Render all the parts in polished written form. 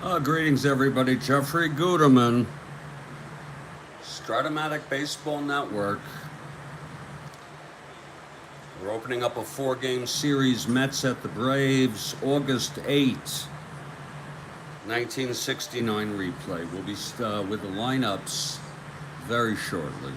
Greetings, everybody. Jeffrey Guterman, Strat-O-Matic Baseball Network. We're opening up a 4-game series, Mets at the Braves, August 8th, 1969 replay. We'll be with the lineups very shortly.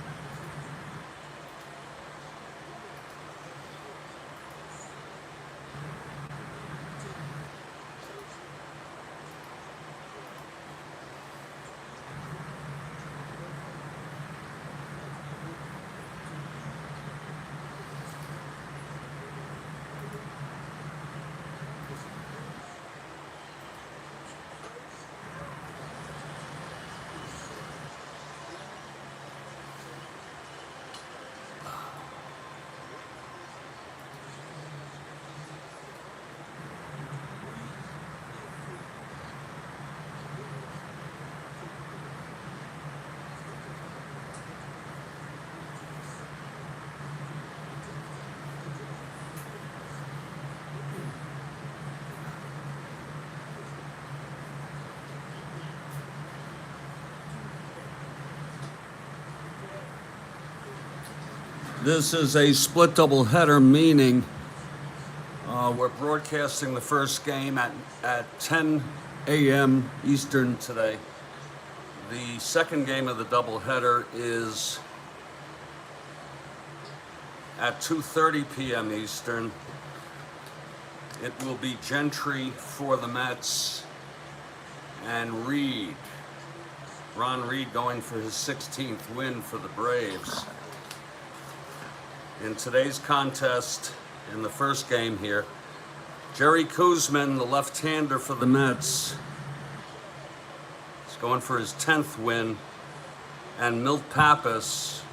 This is a split doubleheader, meaning we're broadcasting the first game at 10 a.m. Eastern today. The second game of the doubleheader is at 2:30 p.m. Eastern. It will be Gentry for the Mets and Ron Reed going for his 16th win for the Braves. In today's contest, in the first game here, Jerry Koosman, the left-hander for the Mets, is going for his 10th win, and Milt Pappas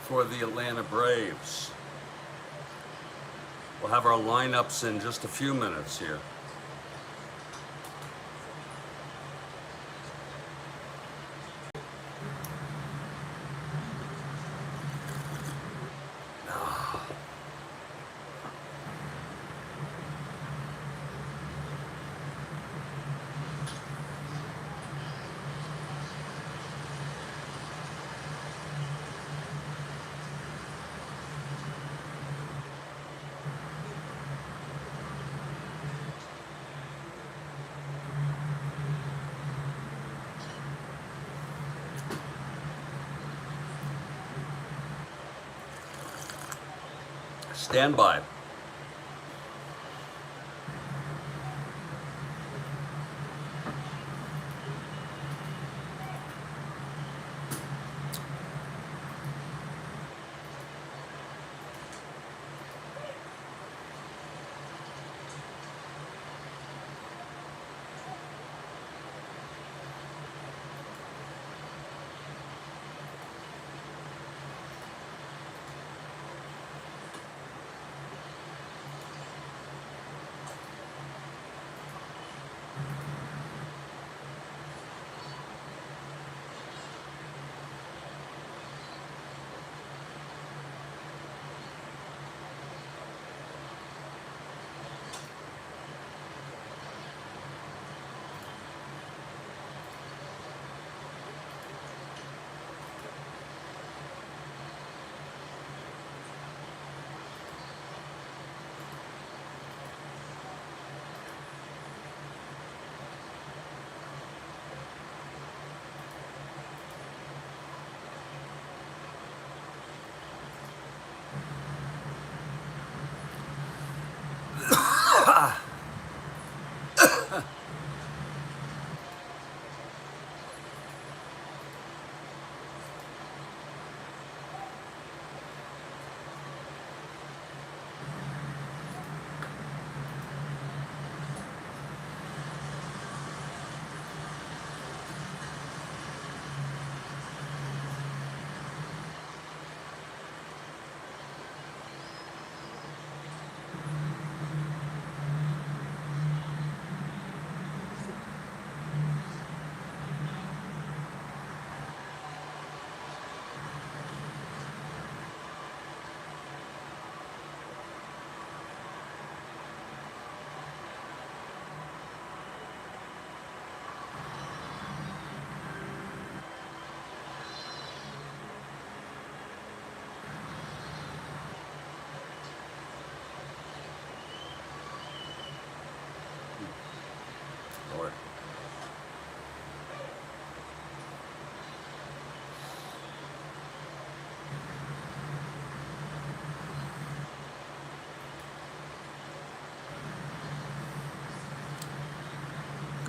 for the Atlanta Braves. We'll have our lineups in just a few minutes here. Stand by.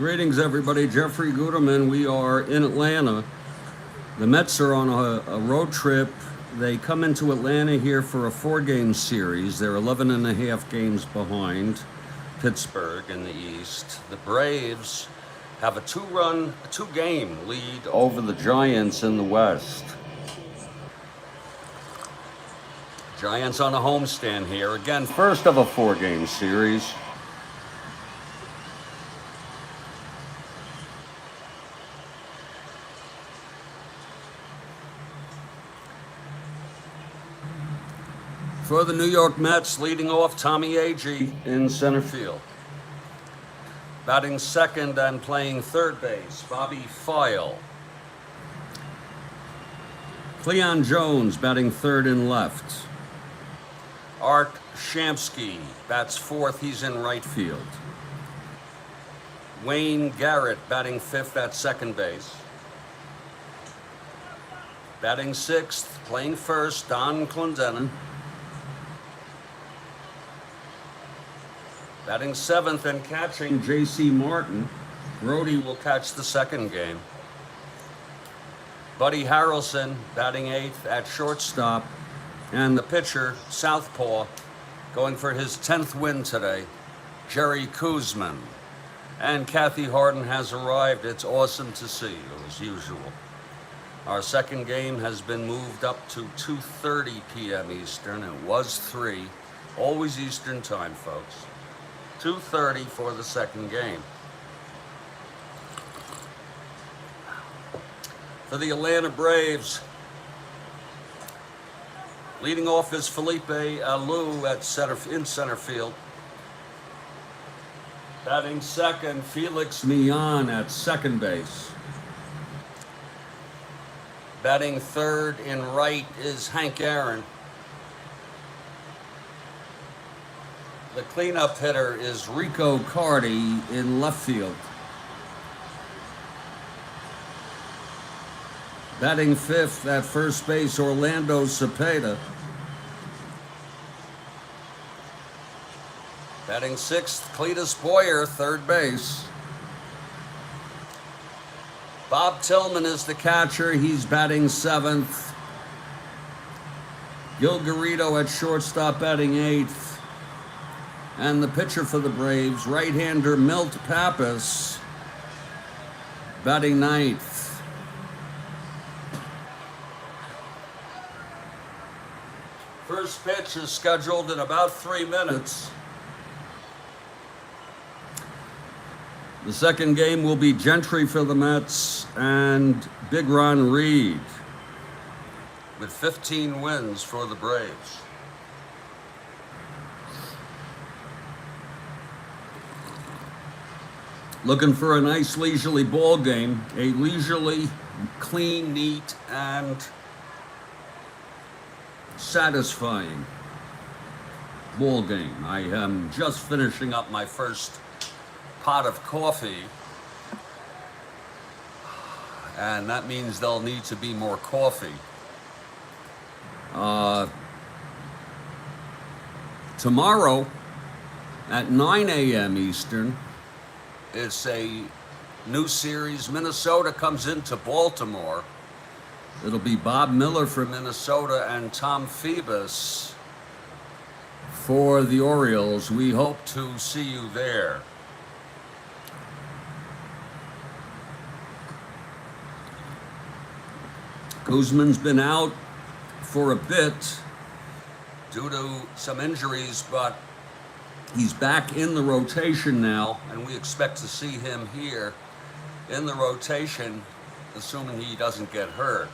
Greetings, everybody. Jeffrey Guterman. We are in Atlanta. The Mets are on a road trip. They come into Atlanta here for a 4-game series. They're 11 and a half games behind Pittsburgh in the East. The Braves have a two-game lead over the Giants in the West. Giants on a homestand here. Again, first of a 4-game series. For the New York Mets, leading off Tommy Agee in center field. Batting second and playing third base, Bobby File. Cleon Jones batting third and left. Art Shamsky bats fourth, he's in right field. Wayne Garrett batting fifth at second base. Batting sixth, playing first, Don Clendenin. Batting seventh and catching, J.C. Martin. Brody will catch the second game. Buddy Harrelson batting eighth at shortstop. And the pitcher, southpaw, going for his 10th win today, Jerry Koosman. And Kathy Harden has arrived. It's awesome to see, as usual. Our second game has been moved up to 2:30 p.m. Eastern. It was 3. Always Eastern time, folks. 2:30 for the second game. For the Atlanta Braves, leading off is Felipe Alou in center field. Batting second, Felix Millan at second base. Batting third in right is Hank Aaron. The cleanup hitter is Rico Cardi in left field. Batting fifth at first base, Orlando Cepeda. Batting sixth, Cletus Boyer, third base. Bob Tillman is the catcher. He's batting seventh. Gil Garrido at shortstop, batting eighth. And the pitcher for the Braves, right-hander Milt Pappas, batting ninth. First pitch is scheduled in about 3 minutes. The second game will be Gentry for the Mets and Big Ron Reed, with 15 wins for the Braves. Looking for a nice leisurely ball game, a leisurely, clean, neat, and satisfying ball game. I am just finishing up my first pot of coffee, and that means there'll need to be more coffee. Tomorrow at 9 a.m. Eastern, it's a new series. Minnesota comes into Baltimore. It'll be Bob Miller for Minnesota and Tom Phoebus for the Orioles. We hope to see you there. Koosman's been out for a bit due to some injuries, but he's back in the rotation now, and we expect to see him here in the rotation, assuming he doesn't get hurt.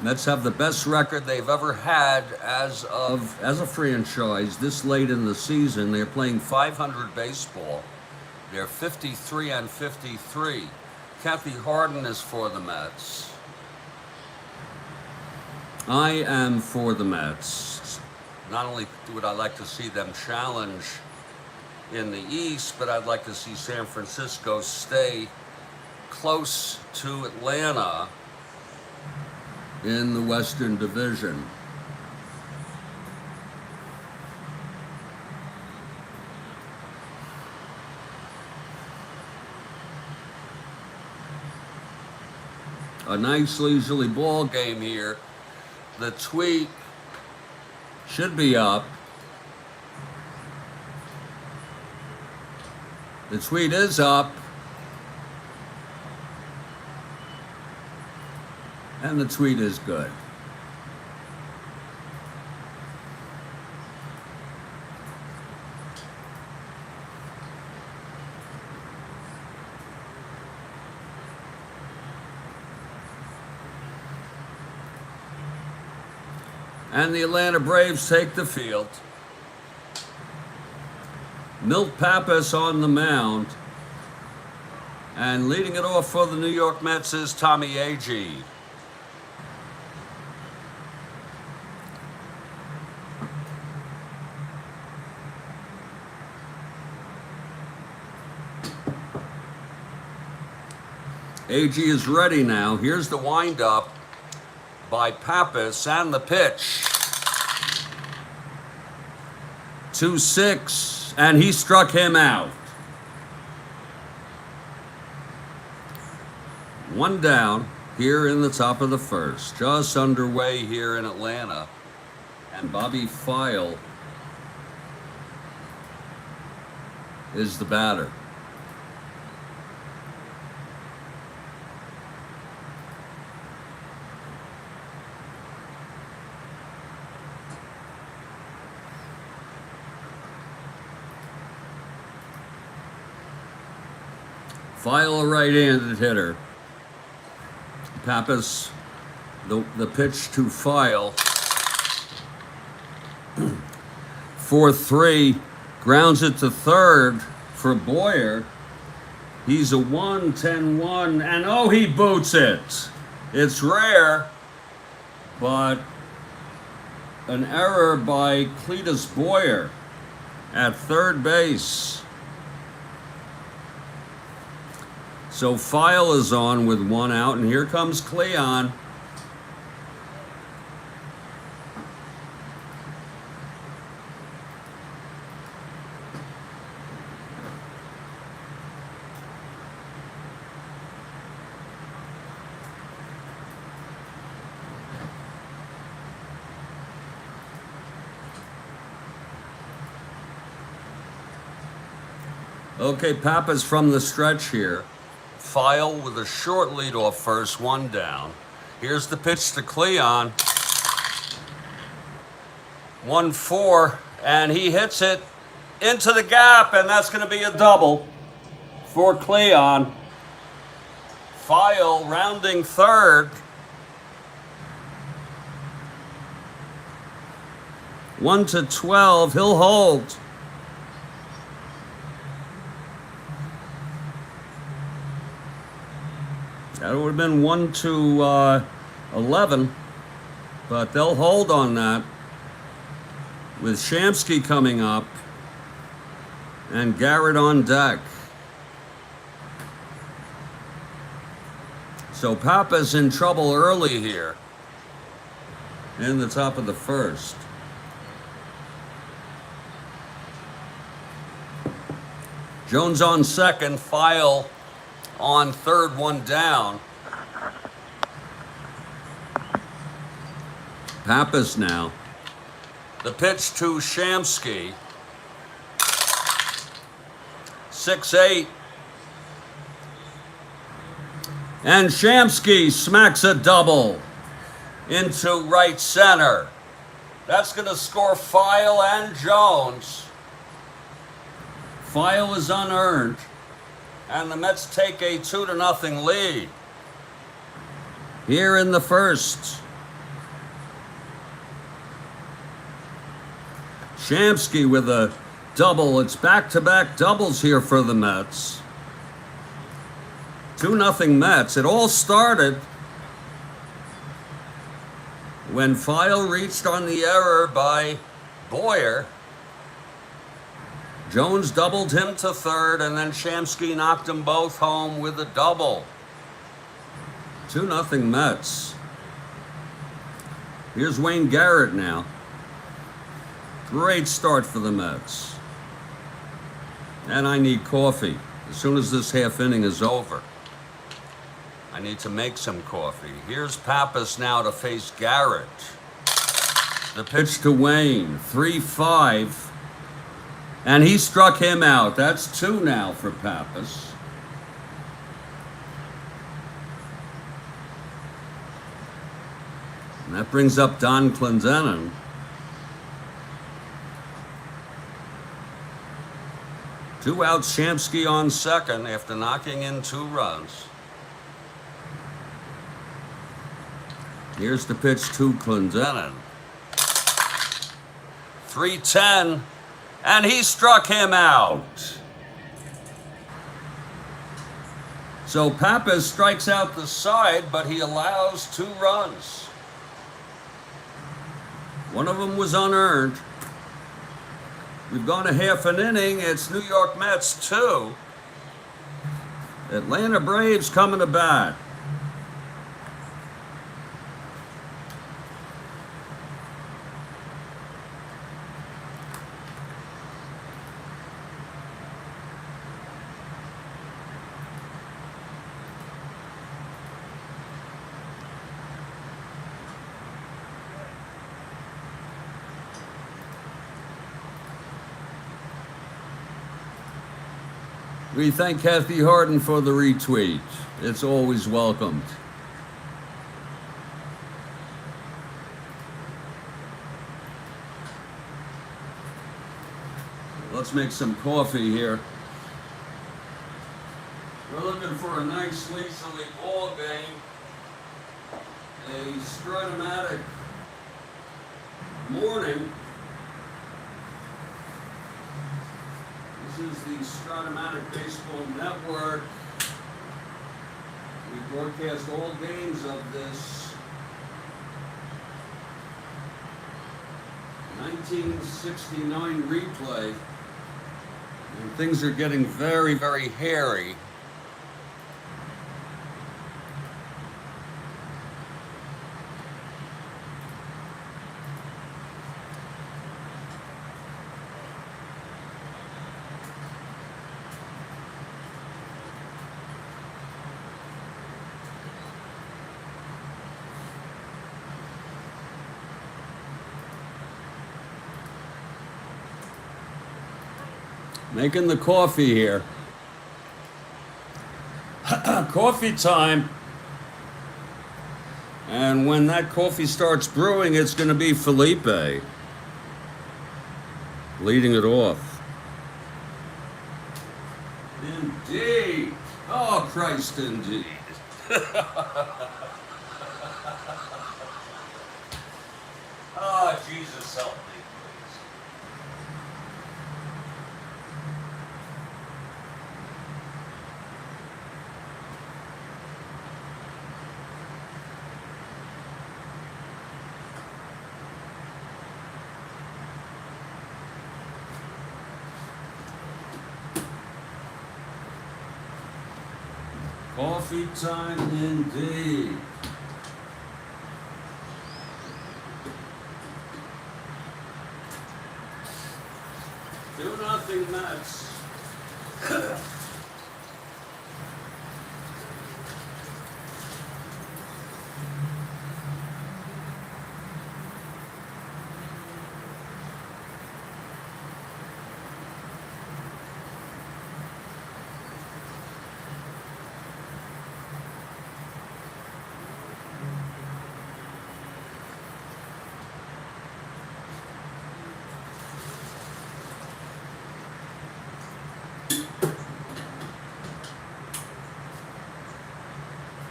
Mets have the best record they've ever had as a franchise this late in the season. They're playing 500 baseball. They're 53 and 53. Kathy Harden is for the Mets. I am for the Mets. Not only would I like to see them challenge in the East, but I'd like to see San Francisco stay close to Atlanta in the Western Division. A nice leisurely ball game here. The tweet should be up. The tweet is up. And the tweet is good. And the Atlanta Braves take the field. Milt Pappas on the mound. And leading it off for the New York Mets is Tommy Agee. Agee is ready now. Here's the windup by Pappas and the pitch. 2-6, and he struck him out. One down here in the top of the first. Just underway here in Atlanta. And Bobby File is the batter. File a right-handed hitter. Pappas, the pitch to File. 4-3, grounds it to third for Boyer. He's a 1-10-1, and oh, he boots it. It's rare, but an error by Cletus Boyer at third base. So File is on with one out, and here comes Cleon. Okay, Pappas from the stretch here. File with a short lead off first, one down. Here's the pitch to Cleon. 1-4, and he hits it into the gap, and that's going to be a double for Cleon. File rounding third. 1-12, he'll hold. That would have been 1-11, but they'll hold on that with Shamsky coming up and Garrett on deck. So Pappas in trouble early here in the top of the first. Jones on second, File on third, one down. Pappas now. The pitch to Shamsky. 6-8. And Shamsky smacks a double into right center. That's going to score File and Jones. File is unearned. And the Mets take a 2-0 lead here in the first. Shamsky with a double. It's back-to-back doubles here for the Mets. 2-0 Mets. It all started when File reached on the error by Boyer. Jones doubled him to third, and then Shamsky knocked them both home with a double. 2-0 Mets. Here's Wayne Garrett now. Great start for the Mets. And I need coffee as soon as this half inning is over. I need to make some coffee. Here's Pappas now to face Garrett. The pitch to Wayne, 3-5. And he struck him out. That's 2 now for Pappas. And that brings up Don Clendenin. Two outs, Shamsky on second after knocking in 2 runs. Here's the pitch to Clendenin. 3-10, and he struck him out. So Pappas strikes out the side, but he allows 2 runs. One of them was unearned. We've gone a half an inning. It's New York Mets 2. Atlanta Braves coming to bat. We thank Kathy Harden for the retweet. It's always welcomed. Let's make some coffee here. We're looking for a nice leisurely ball game. A Strat-O-Matic morning. This is the Strat-O-Matic Baseball Network. We broadcast all games of this 1969 replay. And things are getting very, very hairy. Making the coffee here. Coffee time. And when that coffee starts brewing, it's going to be Felipe leading it off. Indeed. Oh, Christ, indeed. Oh, Jesus, help me. Coffee time indeed. Do nothing Mets.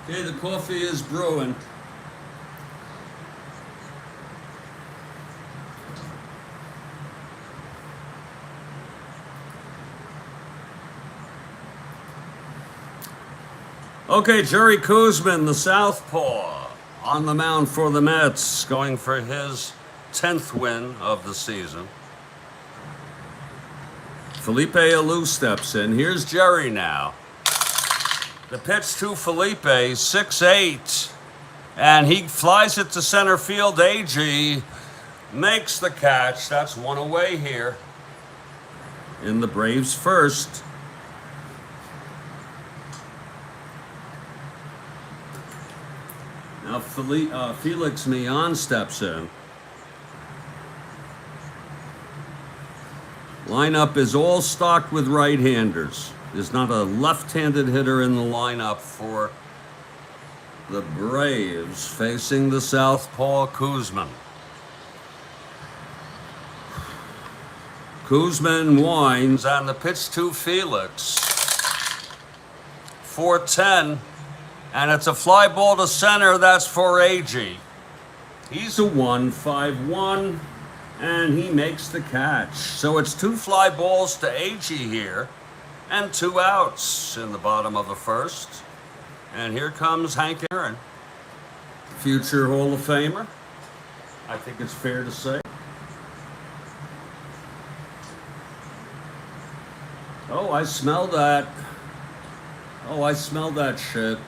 Okay, the coffee is brewing. Okay, Jerry Koosman, the southpaw, on the mound for the Mets, going for his 10th win of the season. Felipe Alou steps in. Here's Jerry now. The pitch to Felipe, 6-8, and he flies it to center field. AG makes the catch. That's 1 away here in the Braves' first. Felix Mian steps in. Lineup is all stocked with right-handers. There's not a left-handed hitter in the lineup for the Braves facing the southpaw Koosman. Koosman winds and the pitch to Felix. 4-10, and it's a fly ball to center. That's for AG. He's a 1-5-1, and he makes the catch. So it's 2 fly balls to AG here, and 2 outs in the bottom of the first. And here comes Hank Aaron, future Hall of Famer. I think it's fair to say. Oh, I smell that. Oh, I smell that shit.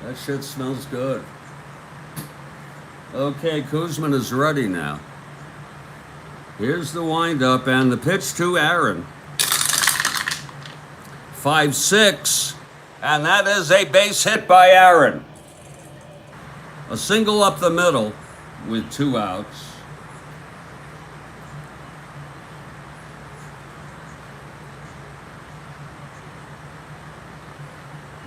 That shit smells good. Okay, Koosman is ready now. Here's the windup and the pitch to Aaron. 5-6, and that is a base hit by Aaron. A single up the middle with 2 outs.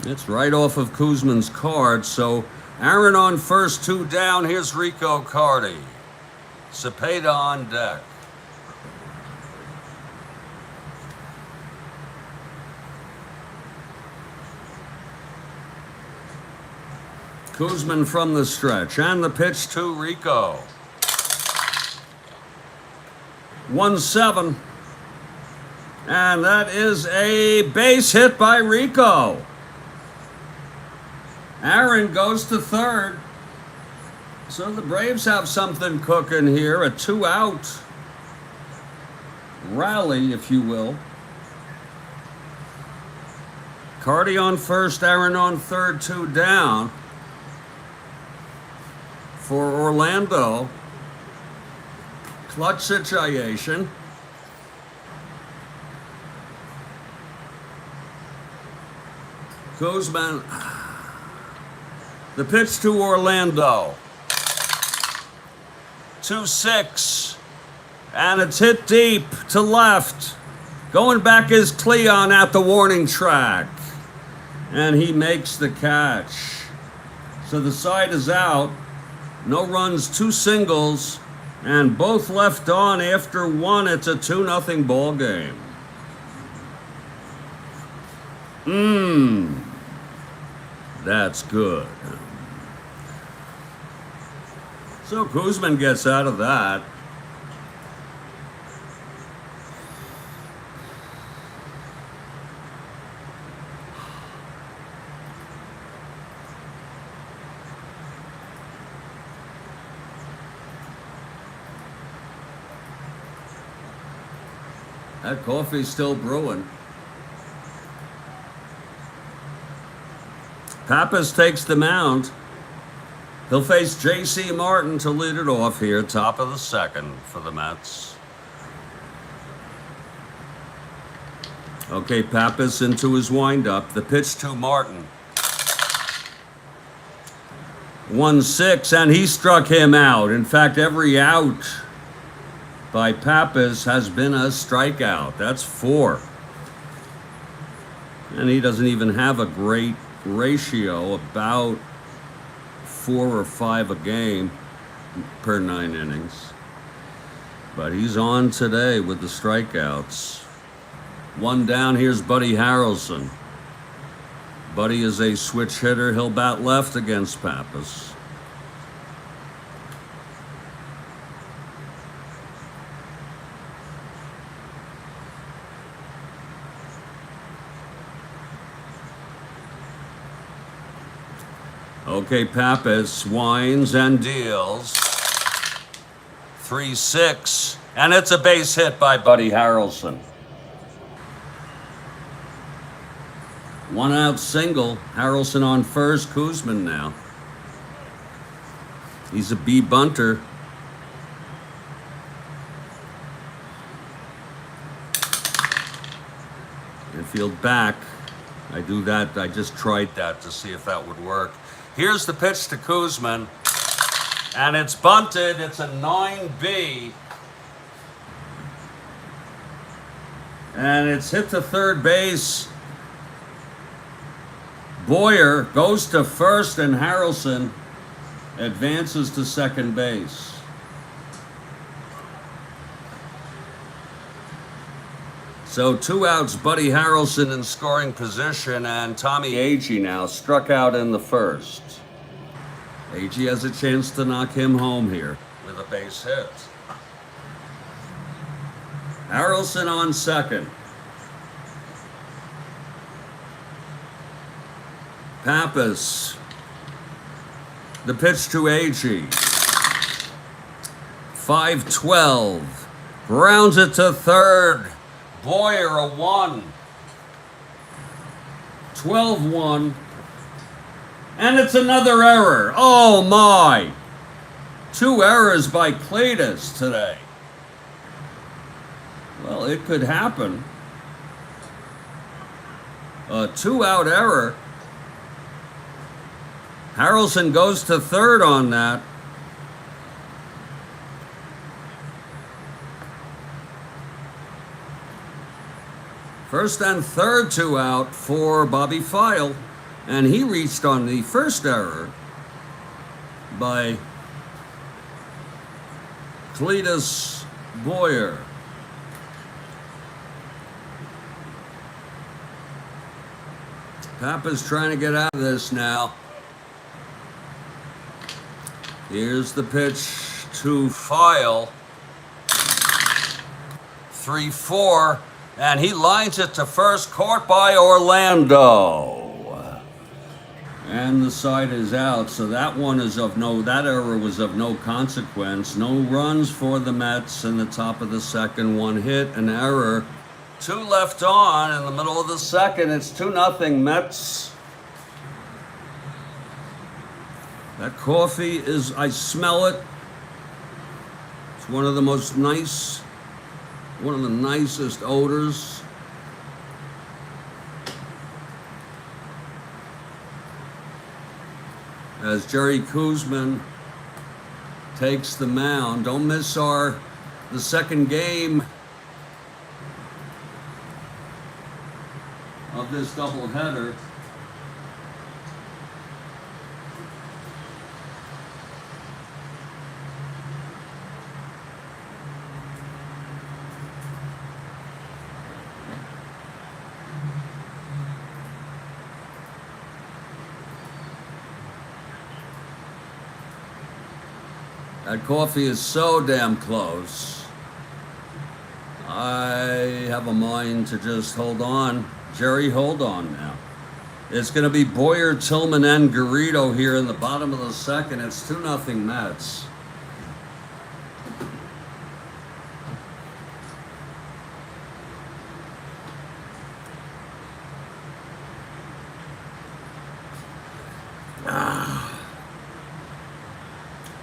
It's right off of Koosman's card, so Aaron on first, 2 down. Here's Rico Carty. Cepeda on deck. Koosman from the stretch, and the pitch to Rico. 1-7, and that is a base hit by Rico. Aaron goes to third. So the Braves have something cooking here, a 2-out rally, if you will. Carty on first, Aaron on third, 2 down. For Orlando, clutch situation. Koosman, the pitch to Orlando. 2-6, and it's hit deep to left. Going back is Cleon at the warning track, and he makes the catch. So the side is out. No runs, 2 singles, and both left on after 1. It's a 2-0 ball game. That's good. So Koosman gets out of that. That coffee's still brewing. Pappas takes the mound. He'll face J.C. Martin to lead it off here, top of the second for the Mets. Okay, Pappas into his windup. The pitch to Martin. 1-6, and he struck him out. In fact, every out by Pappas has been a strikeout. That's 4. And he doesn't even have a great ratio, about 4 or 5 a game per 9 innings. But he's on today with the strikeouts. 1 down, here's Buddy Harrelson. Buddy is a switch hitter. He'll bat left against Pappas. Okay, Pappas winds and deals. 3-6, and it's a base hit by Buddy Harrelson. 1 out single. Harrelson on first. Koosman now. He's a B bunter. Infield back. I do that. I just tried that to see if that would work. Here's the pitch to Koosman. And it's bunted. It's a 9B. And it's hit to third base. Boyer goes to first, and Harrelson advances to second base. So 2 outs, Buddy Harrelson in scoring position, and Tommy Agee now struck out in the first. Agee has a chance to knock him home here with a base hit. Harrelson on second. Pappas. The pitch to Agee. 5-12. Grounds it to third. Boyer a 1. 12-1. And it's another error. Oh my. 2 errors by Cletus today. Well, it could happen. A 2-out error. Harrelson goes to third on that. First and third 2 out for Bobby File. And he reached on the first error by Cletus Boyer. Pappas trying to get out of this now. Here's the pitch to File. 3-4, and he lines it to first, caught by Orlando. And the side is out, so that error was of no consequence. No runs for the Mets in the top of the second, 1 hit, an error. 2 left on in the middle of the second. It's 2-0 Mets. That coffee is, I smell it. It's one of the nicest odors. As Jerry Koosman takes the mound. Don't miss the second game of this doubleheader. That coffee is so damn close. I have a mind to just hold on. Jerry, hold on now. It's going to be Boyer, Tillman, and Garrido here in the bottom of the second. It's 2-0 Mets.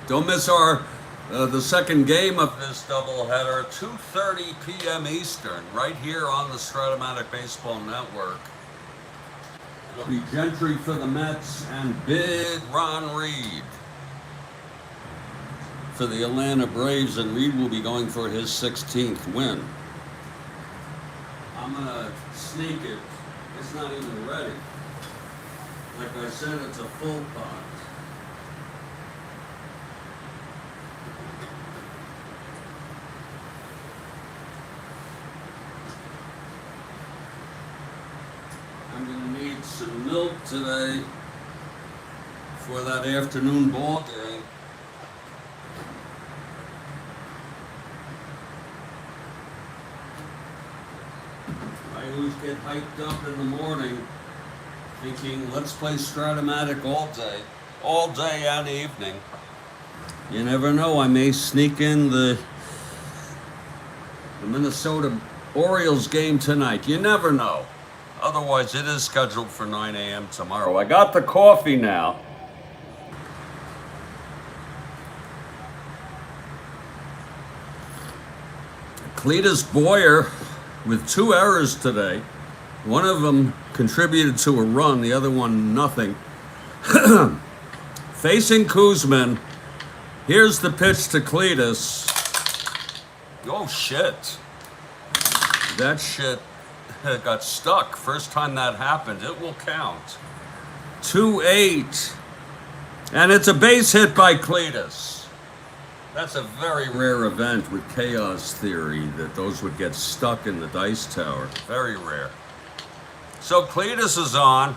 Don't miss the second game of this doubleheader, 2:30 p.m. Eastern, right here on the Strat-O-Matic Baseball Network. It'll be Gentry for the Mets and Big Ron Reed for the Atlanta Braves, and Reed will be going for his 16th win. I'm going to sneak it. It's not even ready. Like I said, it's a full pot. I'm going to need some milk today for that afternoon ball game. I always get hyped up in the morning thinking, let's play Strat-O-Matic all day and evening. You never know, I may sneak in the Minnesota Orioles game tonight. You never know. Otherwise, it is scheduled for 9 a.m. tomorrow. I got the coffee now. Cletus Boyer with 2 errors today. One of them contributed to a run, the other one nothing. Facing Koosman. Here's the pitch to Cletus. Oh, shit. That shit got stuck. First time that happened. It will count. 2-8. And it's a base hit by Cletus. That's a very rare event with chaos theory that those would get stuck in the dice tower. Very rare. So Cletus is on.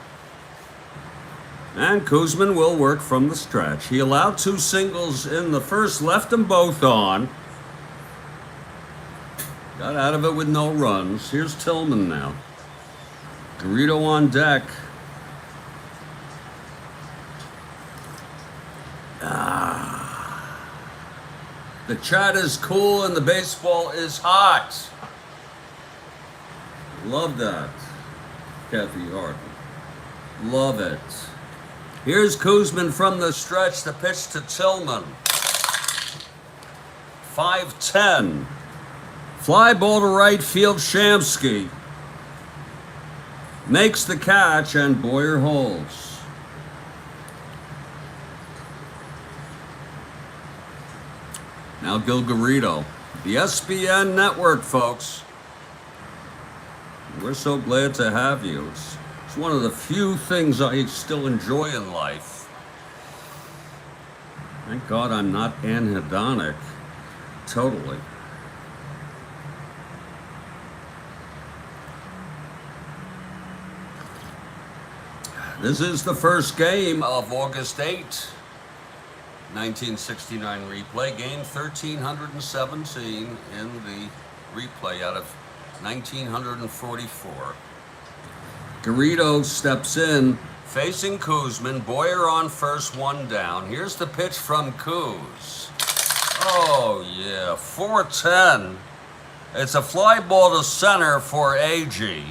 And Koosman will work from the stretch. He allowed 2 singles in the first, left them both on. Got out of it with no runs. Here's Tillman now. Garrido on deck. The chat is cool and the baseball is hot. Love that, Kathy Harden. Love it. Here's Koosman from the stretch, the pitch to Tillman. 5-10. Fly ball to right field, Shamsky. Makes the catch and Boyer holds. Now Gil Garrido. The SBN network, folks. We're so glad to have you. It's one of the few things I still enjoy in life. Thank God I'm not anhedonic. Totally. This is the first game of August 8, 1969 replay. Game 1317 in the replay out of 1944. Garrido steps in, facing Koosman. Boyer on first, 1 down. Here's the pitch from Koos. Oh, yeah, 4-10. It's a fly ball to center for AG.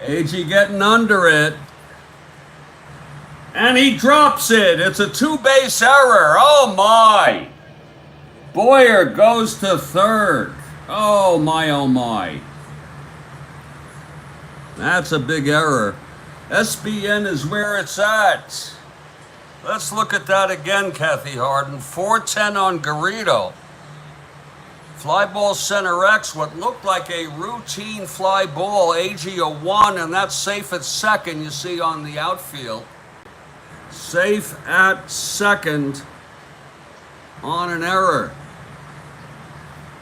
AG getting under it. And he drops it. It's a 2-base error. Oh, my. Boyer goes to third. Oh, my, oh, my. That's a big error. SBN is where it's at. Let's look at that again, Kathy Harden. 4-10 on Garrido. Fly ball center X, what looked like a routine fly ball. AG a 1, and that's safe at second, you see on the outfield. Safe at second on an error.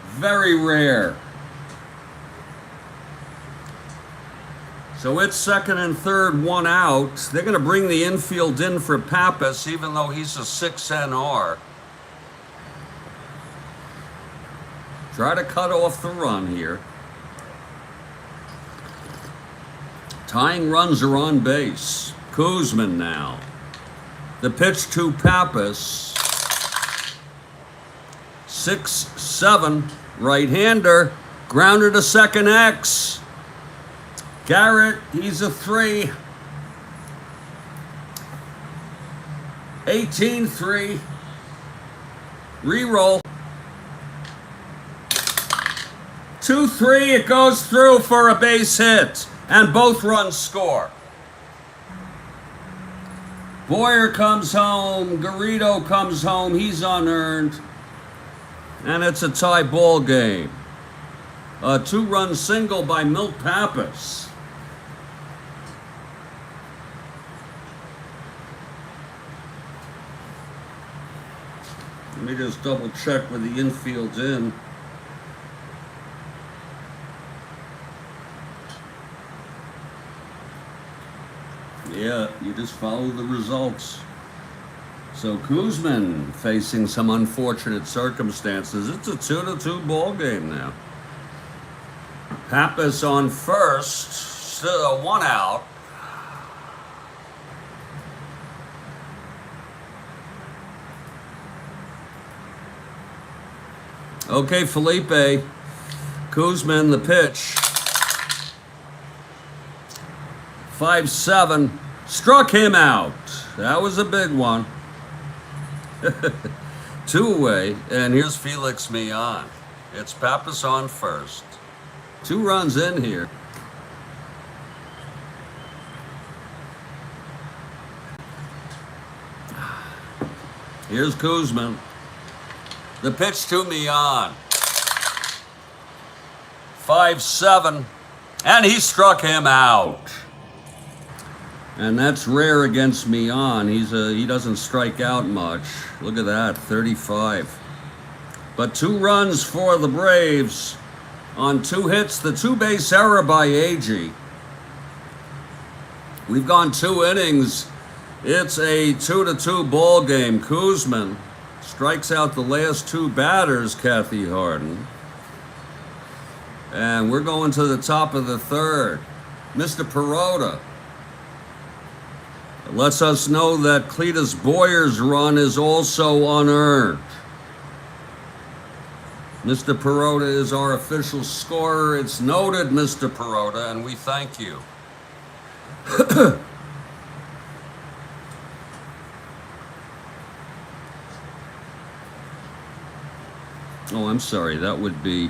Very rare. So it's second and third, 1 out. They're going to bring the infield in for Pappas, even though he's a 6 NR. Try to cut off the run here. Tying runs are on base. Koosman now. The pitch to Pappas. 6-7. Right-hander. Grounder to second X. Garrett, he's a 3. 18-3. Reroll. 2-3, it goes through for a base hit. And both runs score. Boyer comes home. Garrido comes home. He's unearned. And it's a tie ball game. A 2-run single by Milt Pappas. Let me just double check with the infield's in. Yeah, you just follow the results. So Koosman facing some unfortunate circumstances. It's a 2-2 ball game now. Pappas on first, still 1 out. Okay, Felipe. Koosman, the pitch. 5-7. Struck him out. That was a big one. 2 away. And here's Felix Millan. It's Pappas on first. 2 runs in here. Here's Koosman. The pitch to Mian. 5-7. And he struck him out. And that's rare against Mian. He doesn't strike out much. Look at that, 35. But 2 runs for the Braves on 2 hits. The 2-base error by Agee. We've gone 2 innings. It's a 2-2 ball game. Koosman strikes out the last 2 batters, Kathy Harden. And we're going to the top of the 3rd. Mr. Perota lets us know that Cletus Boyer's run is also unearned. Mr. Perota is our official scorer. It's noted, Mr. Perota, and we thank you. Oh, I'm sorry. That would be...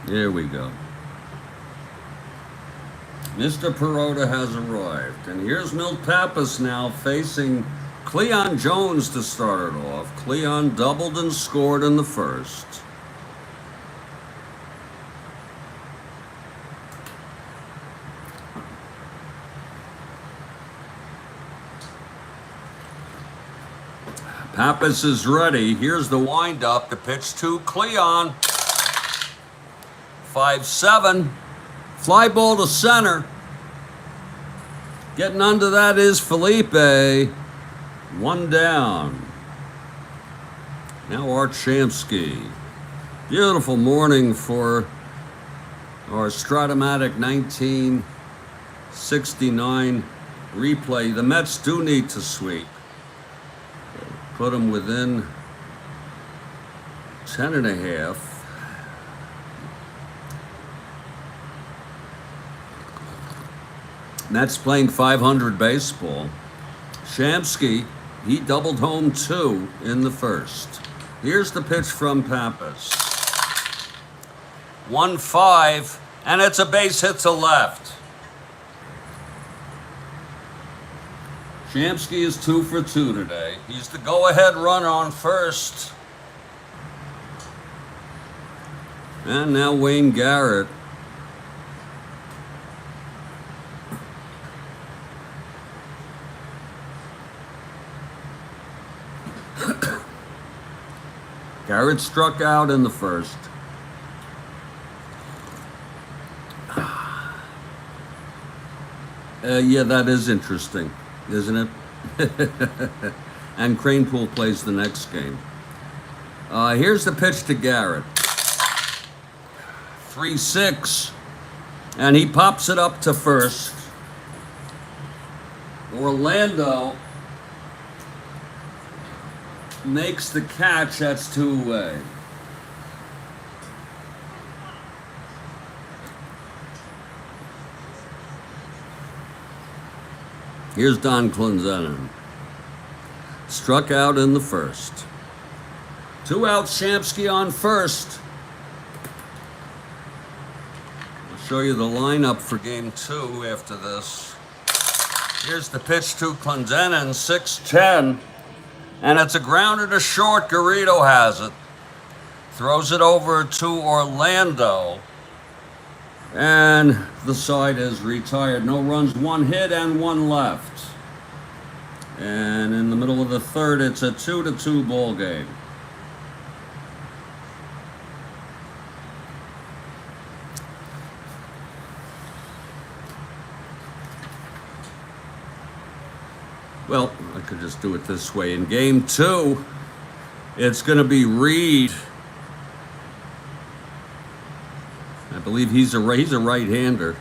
There we go. Mr. Perota has arrived. And here's Milt Pappas now facing Cleon Jones to start it off. Cleon doubled and scored in the first. Pappas is ready. Here's the windup. The pitch to Cleon. 5-7. Fly ball to center. Getting under that is Felipe. 1 down. Now Art Shamsky. Beautiful morning for our Strat-O-Matic 1969 replay. The Mets do need to sweep. Put them within 10.5. Mets playing 500 baseball. Shamsky, he doubled home 2 in the first. Here's the pitch from Pappas. 1-5, and it's a base hit to left. Shamsky is 2 for 2 today. He's the go-ahead runner on first. And now Wayne Garrett. Garrett struck out in the first. Yeah, that is interesting, isn't it? And Cranepool plays the next game. Here's the pitch to Garrett. 3-6. And he pops it up to first. Orlando makes the catch. That's 2 away. Here's Don Clendenin. Struck out in the first. 2 outs, Shamsky on first. I'll show you the lineup for game 2 after this. Here's the pitch to Clendenin, 6-10. And it's a grounder to short. Garrido has it. Throws it over to Orlando. And the side is retired. No runs, 1 hit, and 1 left. And in the middle of the 3rd, it's a 2-2 ball game. Well, I could just do it this way. In game 2, it's going to be Reed. I believe he's a right-hander.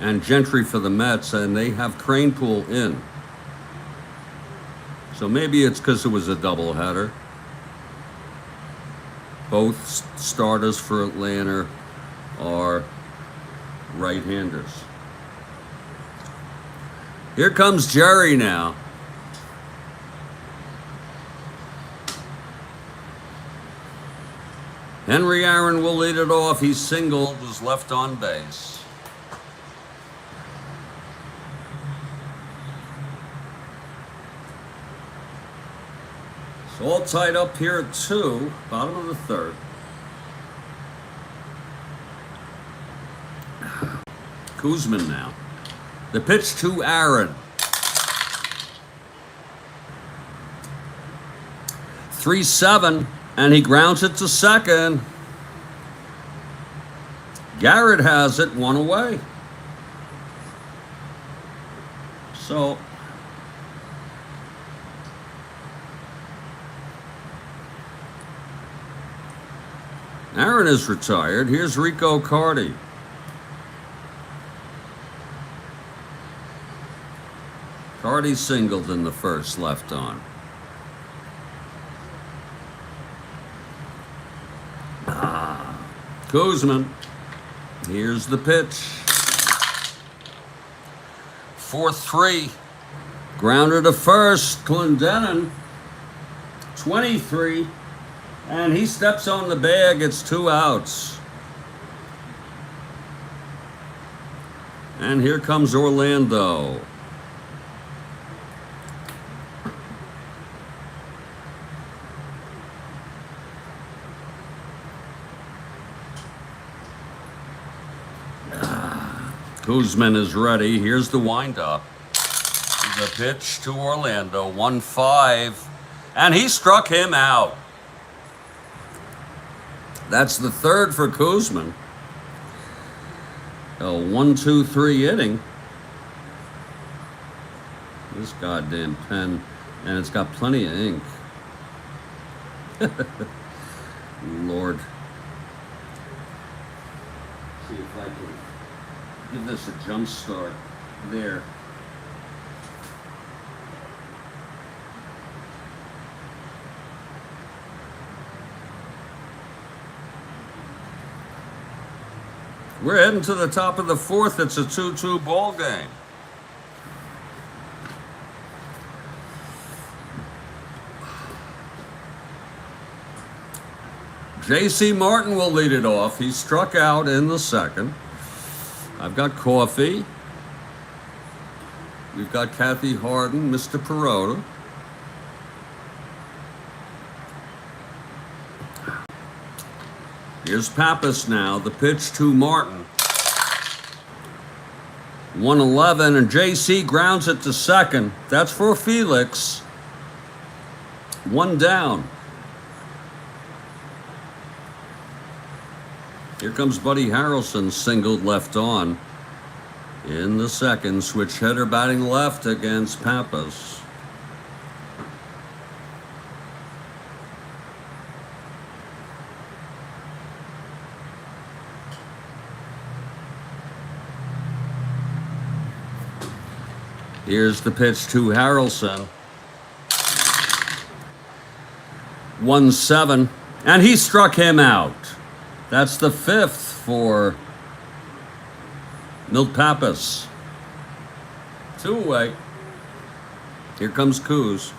And Gentry for the Mets, and they have Cranepool in. So maybe it's because it was a doubleheader. Both starters for Atlanta are right-handers. Here comes Jerry now. Henry Aaron will lead it off. He's singled, was left on base. It's all tied up here at 2, bottom of the 3rd. Koosman now. The pitch to Aaron. 3-7, and he grounds it to second. Garrett has it, 1 away. So, Aaron is retired. Here's Rico Carty. Carty singled in the first, left on. Koosman. Here's the pitch. 4-3. Grounder to first. Clendenin. 23. And he steps on the bag. It's 2 outs. And here comes Orlando. Koosman is ready. Here's the windup. The pitch to Orlando. 1-5. And he struck him out. That's the 3rd for Koosman. A 1-2-3 inning. This goddamn pen. And it's got plenty of ink. Lord. See if I can give this a jump start. There. We're heading to the top of the 4th. It's a 2-2 ball game. J.C. Martin will lead it off. He struck out in the 2nd. I've got coffee. We've got Kathy Harden, Mr. Perota. Here's Pappas now. The pitch to Martin. 1-11, and J.C. grounds it to second. That's for Felix. 1 down. Here comes Buddy Harrelson, singled left on. In the 2nd, switch hitter batting left against Pappas. Here's the pitch to Harrelson. 1-7, and he struck him out. That's the 5th for Milt Pappas. 2 away. Here comes Koos.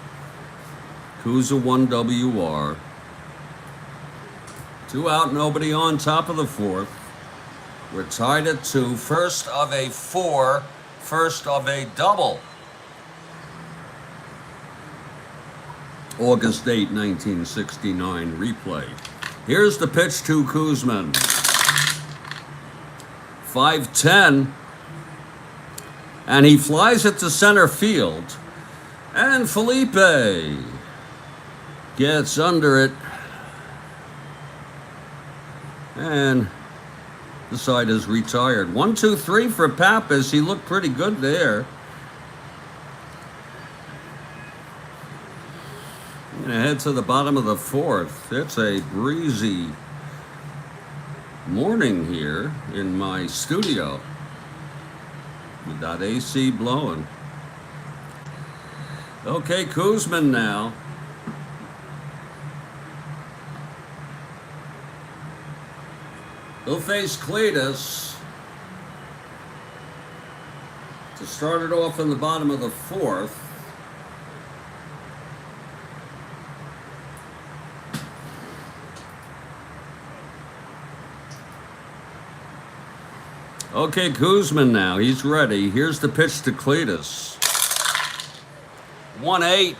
Koos a 1 WR. 2 out, nobody on, top of the 4th. We're tied at 2. First of a 4. First of a double. August 8, 1969 replay. Here's the pitch to Koosman. 5-10. And he flies it to center field. And Felipe gets under it. And the side is retired. 1-2-3 for Pappas. He looked pretty good there. I'm going to head to the bottom of the 4th. It's a breezy morning here in my studio with that AC blowing. Okay, Koosman now. He'll face Cletus. To start it off in the bottom of the fourth. Okay, Koosman now. He's ready. Here's the pitch to Cletus. 1-8.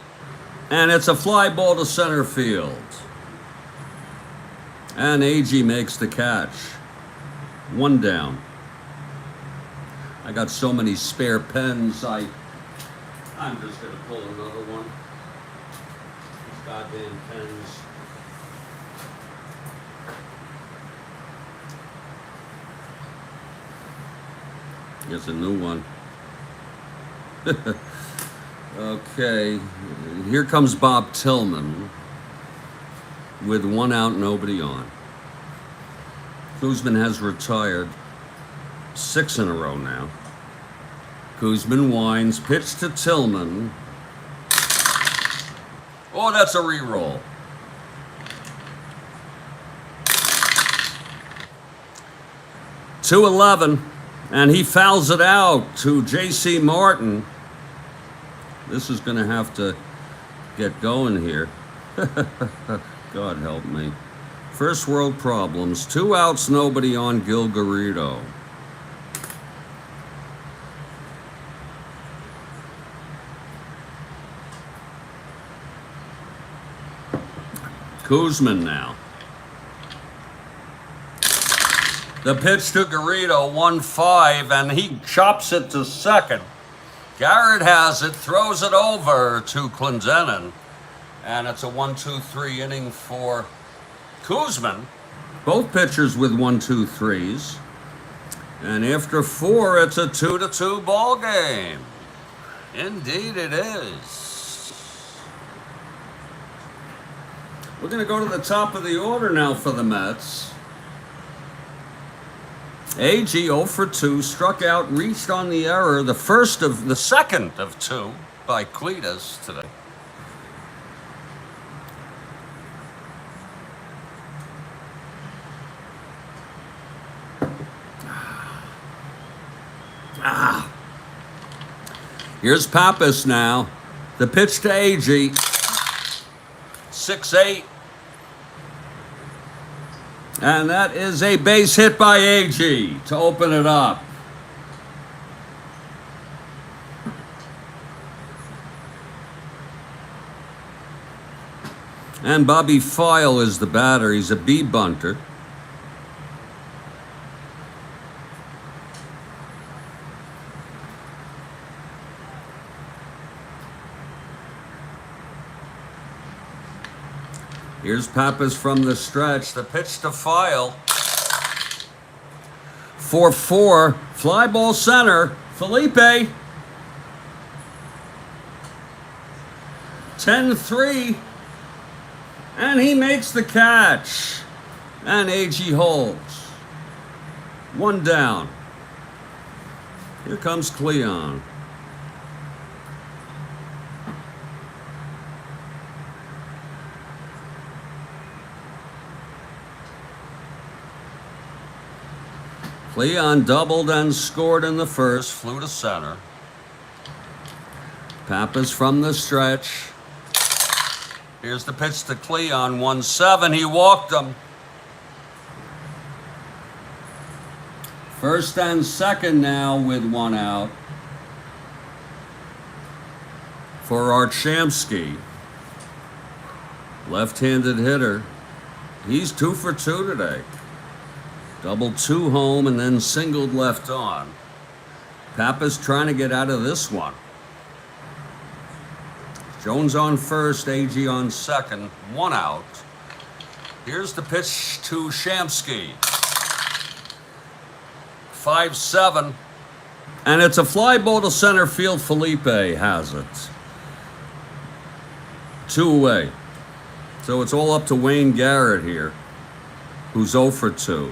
And it's a fly ball to center field. And AG makes the catch. 1 down. I got so many spare pens, I'm just going to pull another one. These goddamn pens. Here's a new one. Okay, here comes Bob Tillman with 1 out, nobody on. Koosman has retired 6 in a row now. Koosman winds, pitch to Tillman. Oh, that's a re-roll. .211, and he fouls it out to J.C. Martin. This is going to have to get going here. God help me. First world problems. 2 outs, nobody on. Gil Garrido. Koosman now. The pitch to Garrido, 1-5, and he chops it to second. Garrett has it, throws it over to Clendenin, and it's a 1-2-3 inning for Koosman. Both pitchers with 1-2-3s. And after 4, it's a 2-2 ball game. Indeed it is. We're going to go to the top of the order now for the Mets. AG 0 for 2, struck out, reached on the error, the second of 2 by Cletus today. Here's Pappas now. The pitch to AG. 6-8. And that is a base hit by AG to open it up. And Bobby File is the batter. He's a B bunter. Here's Pappas from the stretch. The pitch to File. 4-4. Fly ball center. Felipe. 10-3. And he makes the catch. And AG holds. 1 down. Here comes Cleon. Cleon doubled and scored in the first, flew to center. Pappas from the stretch. Here's the pitch to Cleon, 1-7, he walked him. First and second now with 1 out for Archamsky. Left-handed hitter. He's 2 for 2 today. Double 2 home and then singled left on. Pappas trying to get out of this one. Jones on first, AG on second, 1 out. Here's the pitch to Shamsky. 5-7. And it's a fly ball to center field. Felipe has it. 2 away. So it's all up to Wayne Garrett here, who's 0 for 2.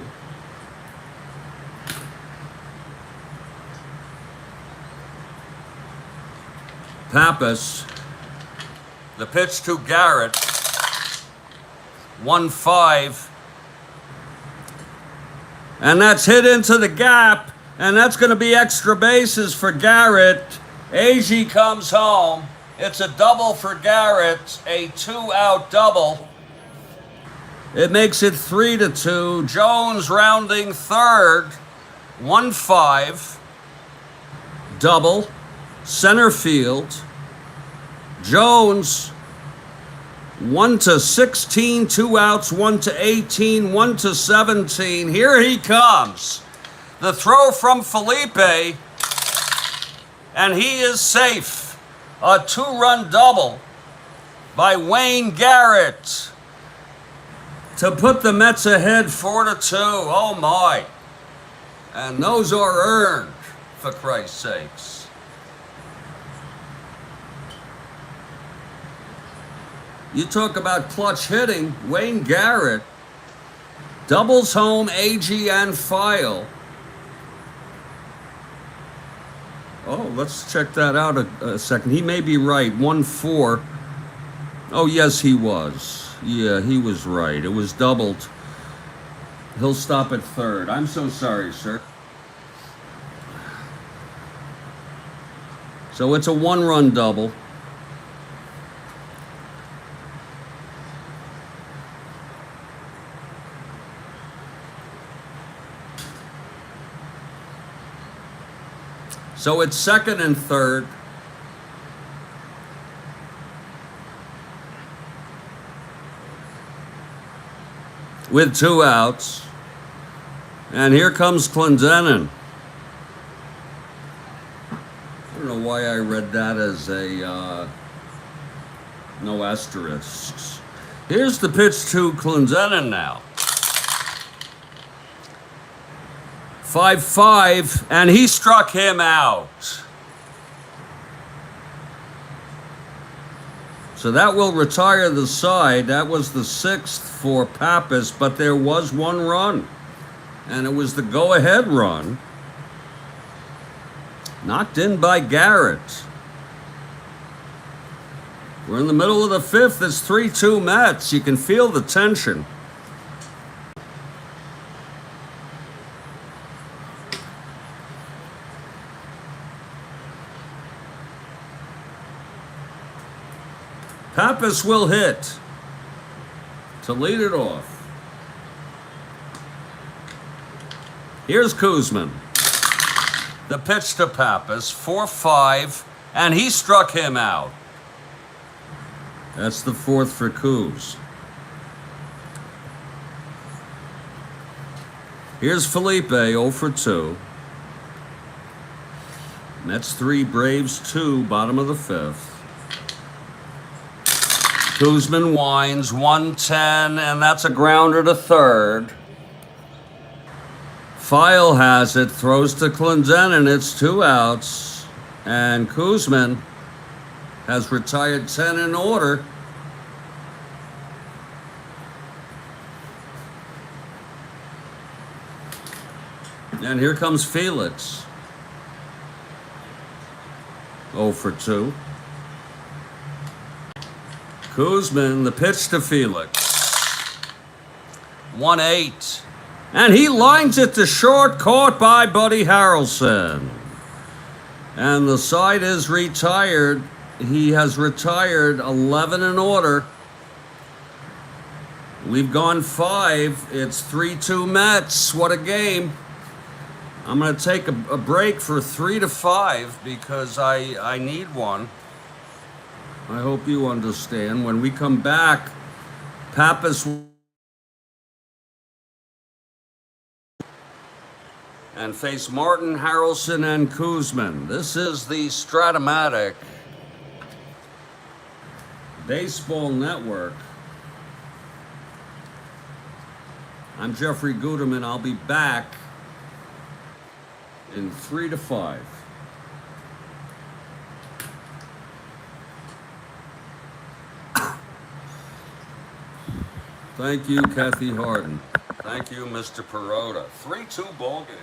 Pappas, the pitch to Garrett, 1-5, and that's hit into the gap And that's going to be extra bases for Garrett. Agee comes home. It's a double for Garrett, a 2-out double. It makes it 3-2. Jones rounding third, 1-5. Double, center field. Jones, 1-16, 2 outs, 1-18, 1-17. Here he comes. The throw from Felipe, and he is safe. A 2-run double by Wayne Garrett to put the Mets ahead 4-2. Oh my. And those are earned, for Christ's sakes. You talk about clutch hitting. Wayne Garrett doubles home Agee and File. Oh, let's check that out a second. He may be right. 1-4. Oh, yes, he was. Yeah, he was right. It was doubled. He'll stop at third. I'm so sorry, sir. So it's a 1-run double. So it's second and third. With 2 outs. And here comes Clendenin. I don't know why I read that as a no asterisks. Here's the pitch to Clendenin now. 5-5, and he struck him out. So that will retire the side. That was the 6th for Pappas, but there was 1 run. And it was the go-ahead run. Knocked in by Garrett. We're in the middle of the 5th. It's 3-2 Mets. You can feel the tension. Pappas will hit to lead it off. Here's Koosman. The pitch to Pappas, 4-5, and he struck him out. That's the 4th for Koos. Here's Felipe, 0 for 2. Mets 3, Braves 2, bottom of the 5th. Koosman winds, 1-10, and that's a grounder to third. File has it, throws to Clendenin, it's 2 outs, and Koosman has retired 10 in order. And here comes Felix. 0 for 2. Koosman, the pitch to Felix. 1-8. And he lines it to short, caught by Buddy Harrelson. And the side is retired. He has retired 11 in order. We've gone 5. It's 3-2 Mets. What a game. I'm going to take a break for 3 to 5 because I need one. I hope you understand. When we come back, Pappas and face Martin, Harrelson, and Koosman. This is the Strat-O-Matic Baseball Network. I'm Jeffrey Guterman. I'll be back in 3 to 5. Thank you, Kathy Harden. Thank you, Mr. Perota. 3-2 ball game.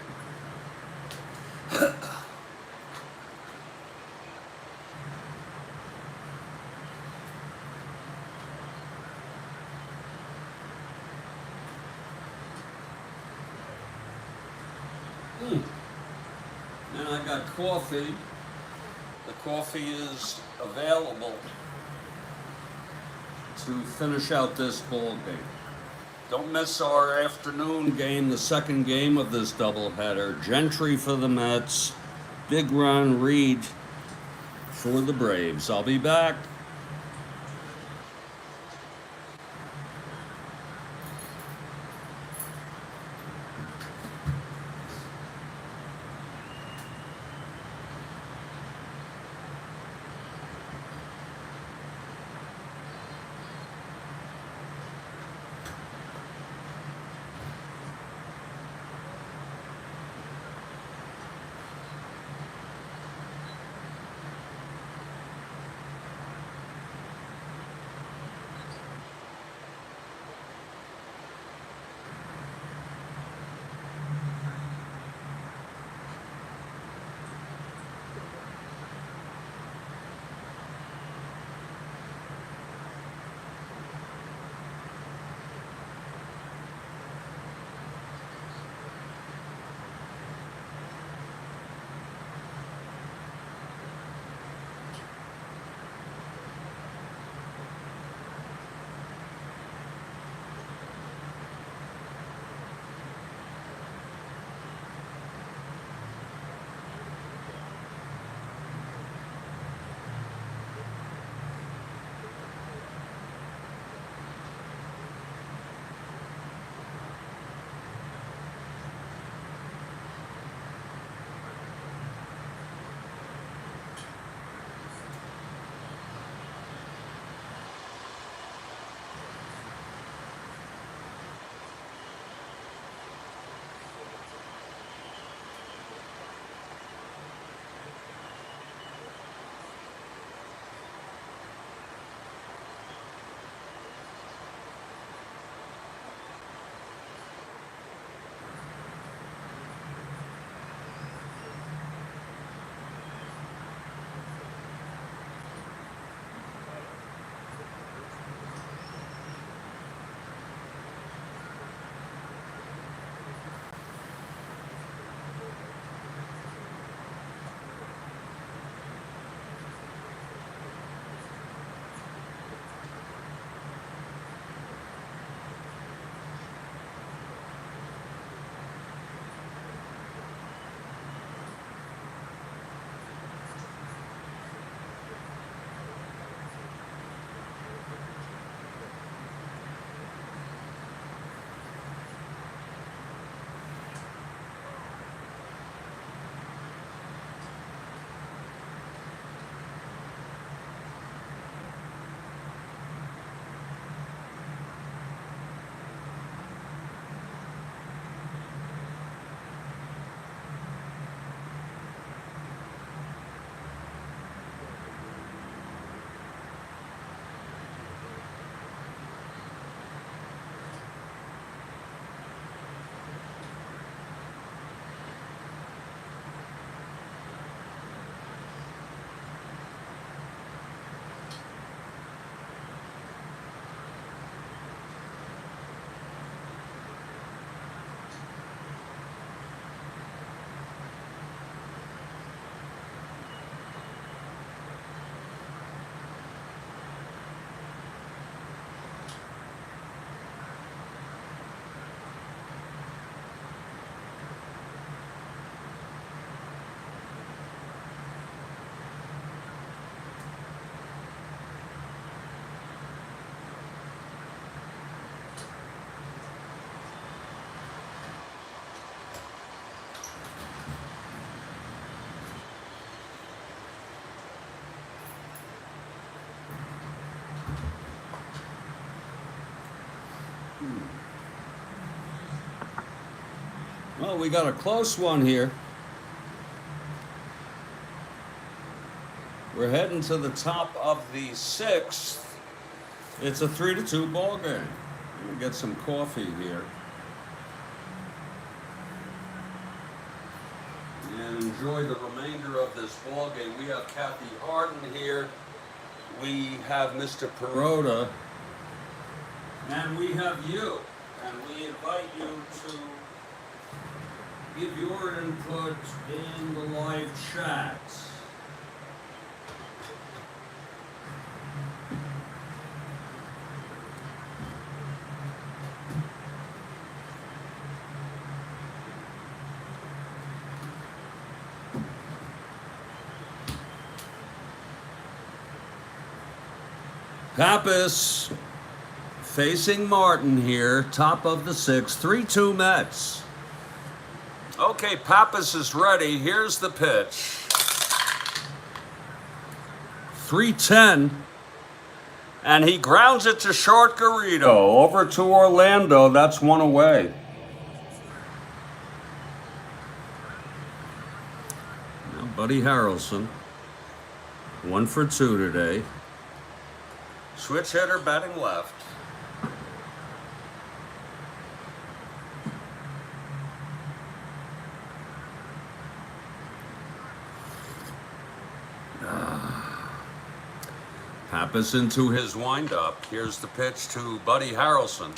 And I got coffee. The coffee is available to finish out this ball game. Don't miss our afternoon game, the second game of this doubleheader. Gentry for the Mets, Big Ron Reed for the Braves. I'll be back. Well, we got a close one here. We're heading to the top of the sixth. It's a 3-2 ball game. I'm gonna get some coffee here and enjoy the remainder of this ball game. We have Kathy Harden here. We have Mr. Perota, and we have you. And we invite you to give your input in the live chat. Pappas facing Martin here, top of the sixth, 3-2 Mets. Okay, Pappas is ready. Here's the pitch. 3-10, and he grounds it to short. Garrido over to Orlando. That's one away. Now Buddy Harrelson, 1 for 2 today. Switch hitter batting left. Pappas into his windup. Here's the pitch to Buddy Harrelson.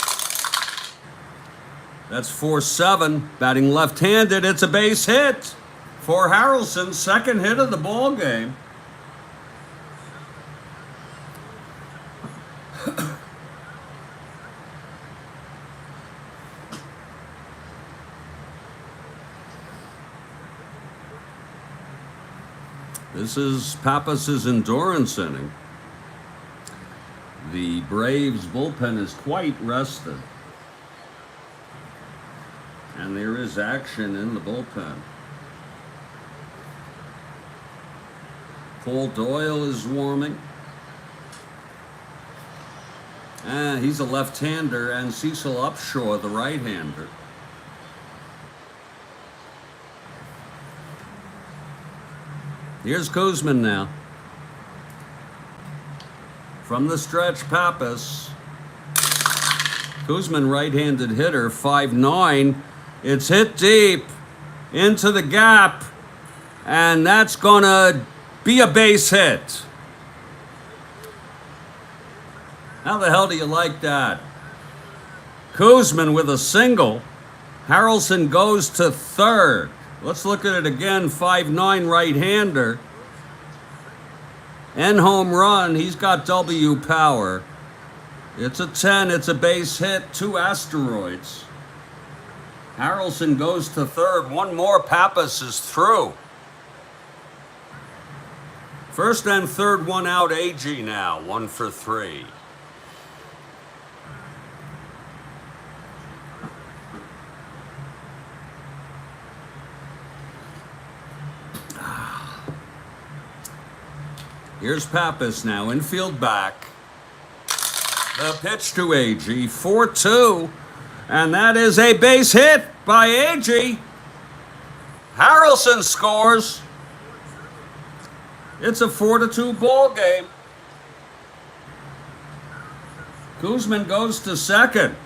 That's 4-7. Batting left-handed. It's a base hit for Harrelson. Second hit of the ball game. This is Pappas' endurance inning. The Braves bullpen is quite rested. And there is action in the bullpen. Paul Doyle is warming. He's a left-hander, and Cecil Upshaw, the right-hander. Here's Koosman now. From the stretch, Pappas. Koosman, right-handed hitter, 5'9". It's hit deep into the gap, and that's gonna be a base hit. How the hell do you like that? Koosman with a single. Harrelson goes to third. Let's look at it again. 5'9", right-hander. And home run. He's got W power. It's a 10. It's a base hit. 2 asteroids. Harrelson goes to third. One more. Pappas is through. First and third, 1 out. AG now. 1 for 3. Here's Pappas now, infield back. The pitch to AG, 4-2, and that is a base hit by AG. Harrelson scores. It's a 4-2 ball game. Koosman goes to second.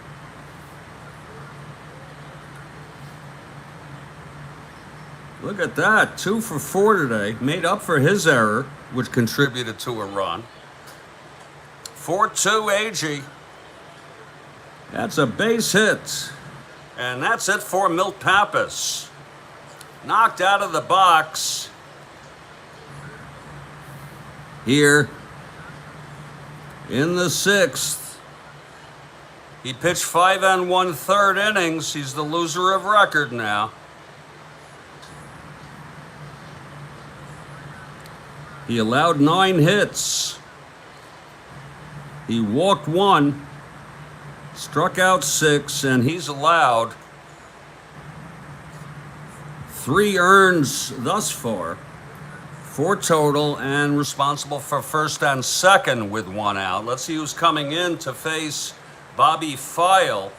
Look at that, 2 for 4 today. Made up for his error, which contributed to a run. 4-2 AG. That's a base hit. And that's it for Milt Pappas. Knocked out of the box. Here in the 6th. He pitched 5 1/3 innings. He's the loser of record now. He allowed 9 hits. He walked 1, struck out 6, and he's allowed 3 earns thus far, 4 total, and responsible for first and second with 1 out. Let's see who's coming in to face Bobby File.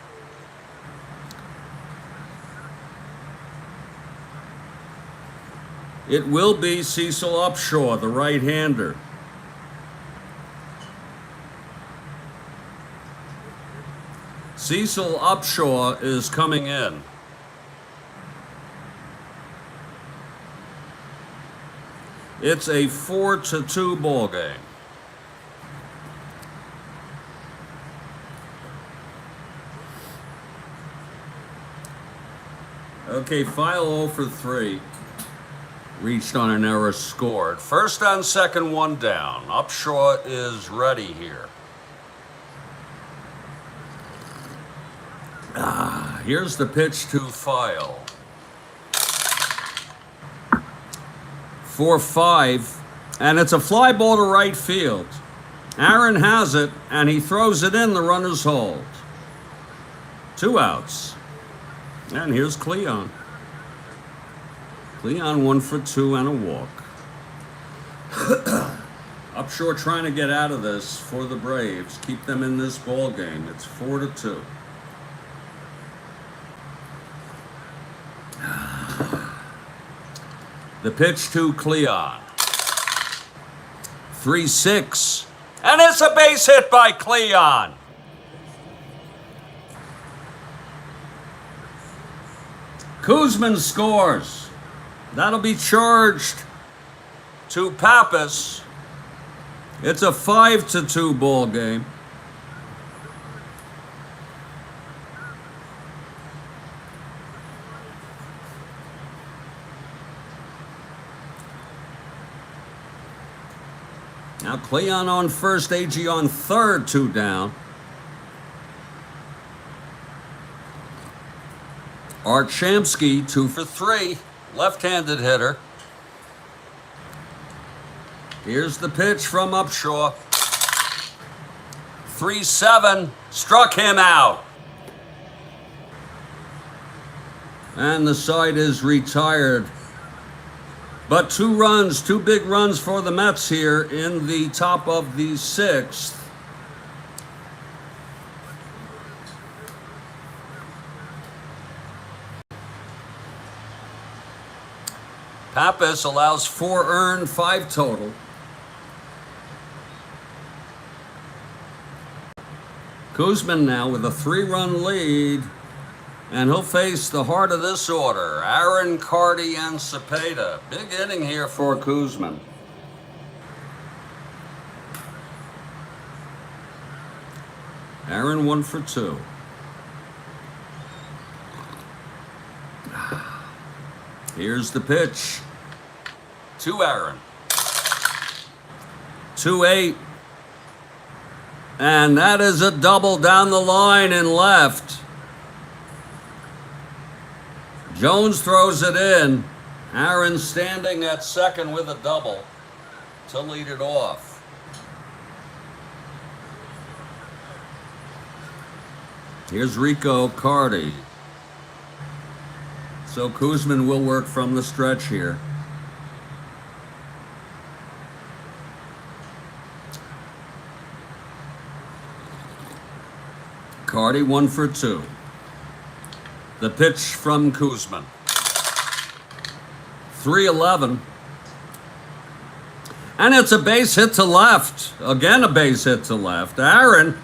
It will be Cecil Upshaw, the right-hander. Cecil Upshaw is coming in. It's a 4-2 ball game. Okay, file 0 for 3. Reached on an error, scored. First and second, one down. Upshaw is ready here. Here's the pitch to File. 4-5, and it's a fly ball to right field. Aaron has it, and he throws it in. The runners hold. 2 outs. And here's Cleon. Cleon 1 for 2 and a walk. Upshore trying to get out of this for the Braves. Keep them in this ball game. It's 4-2. The pitch to Cleon. 3-6. And it's a base hit by Cleon. Koosman scores. That'll be charged to Pappas. It's a 5-2 ball game. Now Cleon on first, AG on third, 2 down. Archamsky 2 for 3, left-handed hitter. Here's the pitch from Upshaw. 3-7, struck him out. And the side is retired. But 2 runs, 2 big runs for the Mets here in the top of the 6th. Pappas allows 4 earned, 5 total. Koosman now with a 3-run lead. And he'll face the heart of this order, Aaron, Carty, and Cepeda. Big inning here for Koosman. Aaron 1 for 2. Here's the pitch to Aaron. 2-8. And that is a double down the line and left. Jones throws it in. Aaron standing at second with a double to lead it off. Here's Rico Carty. So Koosman will work from the stretch here. Carty 1 for 2. The pitch from Koosman. 3-11. And it's a base hit to left. Again, a base hit to left. Aaron,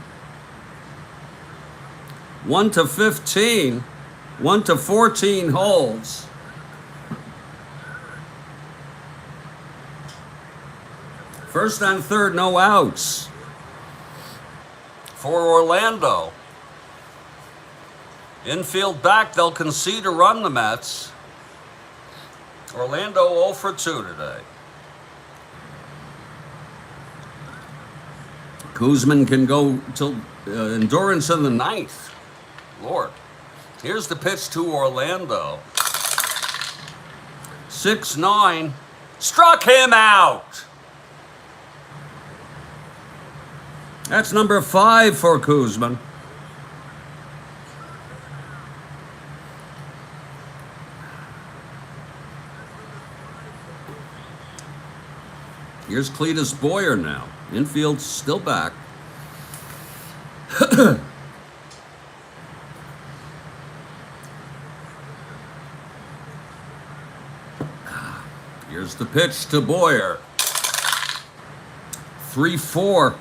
1-15. 1-14 holds. First and third, no outs for Orlando. Infield back, they'll concede a run, the Mets. Orlando 0 for 2 today. Koosman can go till endurance in the 9th. Lord. Here's the pitch to Orlando. 6-9. Struck him out. That's number 5 for Koosman. Here's Cletus Boyer now. Infield still back. Here's the pitch to Boyer. 3-4.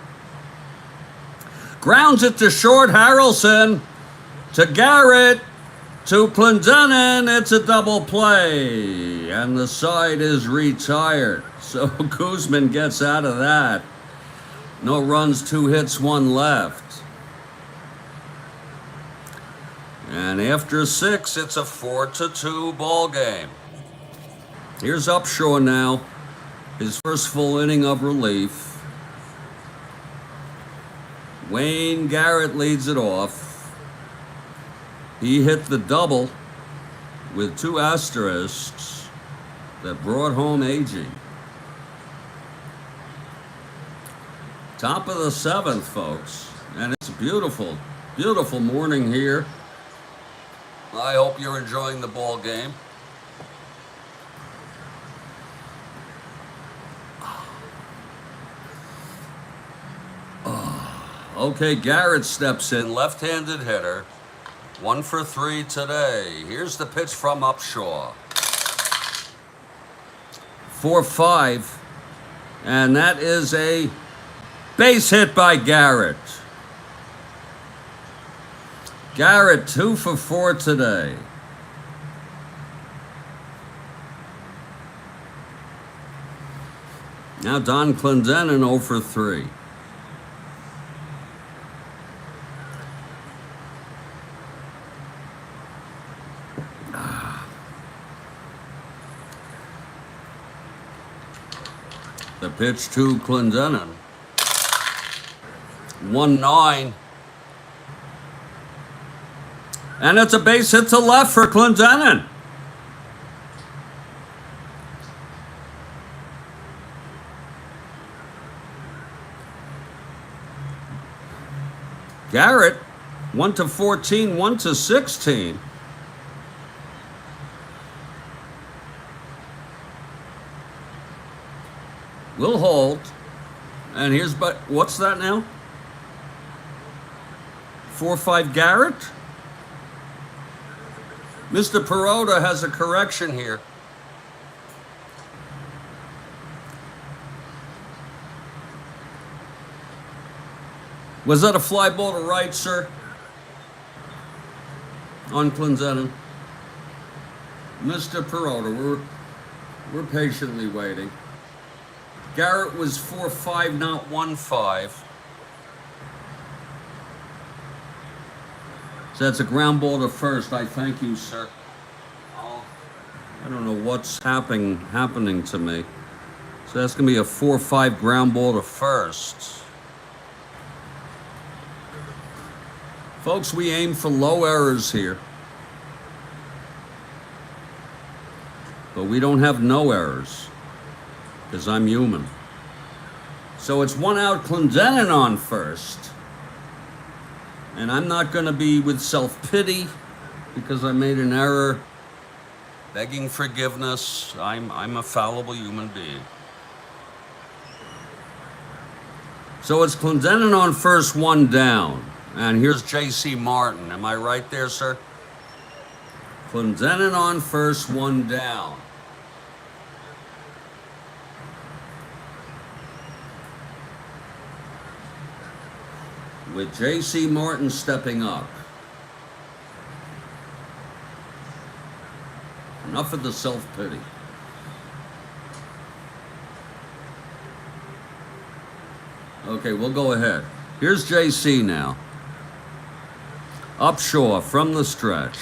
Grounds it to short. Harrelson to Garrett to Clendenin. It's a double play. And the side is retired. So Koosman gets out of that. No runs, 2 hits, 1 left. And after 6, it's a 4-2 ball game. Here's Upshaw now. His first full inning of relief. Wayne Garrett leads it off. He hit the double with 2 asterisks that brought home AG. Top of the 7th, folks. And it's a beautiful, beautiful morning here. I hope you're enjoying the ball game. Okay, Garrett steps in, left-handed hitter. 1 for 3 today. Here's the pitch from Upshaw. 4-5, and that is a base hit by Garrett. Garrett 2 for 4 today. Now Don Clendenin 0 for 3. The pitch to Clendenin. 1-9. And it's a base hit to left for Clendenin. Garrett 1 to 14, 1 to 16. We'll hold. And here's, but what's that now? 4-5 Garrett? Mr. Perota has a correction here. Was that a fly ball to right, sir? On Clendenin. Mr. Perota, we're patiently waiting. Garrett was 4-5, not 1-5. So that's a ground ball to first. I thank you, sir. I don't know what's happening to me. So that's going to be a 4-5 ground ball to first. Folks, we aim for low errors here. But we don't have no errors. Because I'm human. So it's 1 out, Clendenin on first. And I'm not going to be with self-pity because I made an error. Begging forgiveness. I'm a fallible human being. So it's Clendenin on first, 1 down. And here's J.C. Martin. Am I right there, sir? Clendenin on first, 1 down. With J.C. Martin stepping up. Enough of the self-pity. Okay, we'll go ahead. Here's J.C. now. Upshaw from the stretch.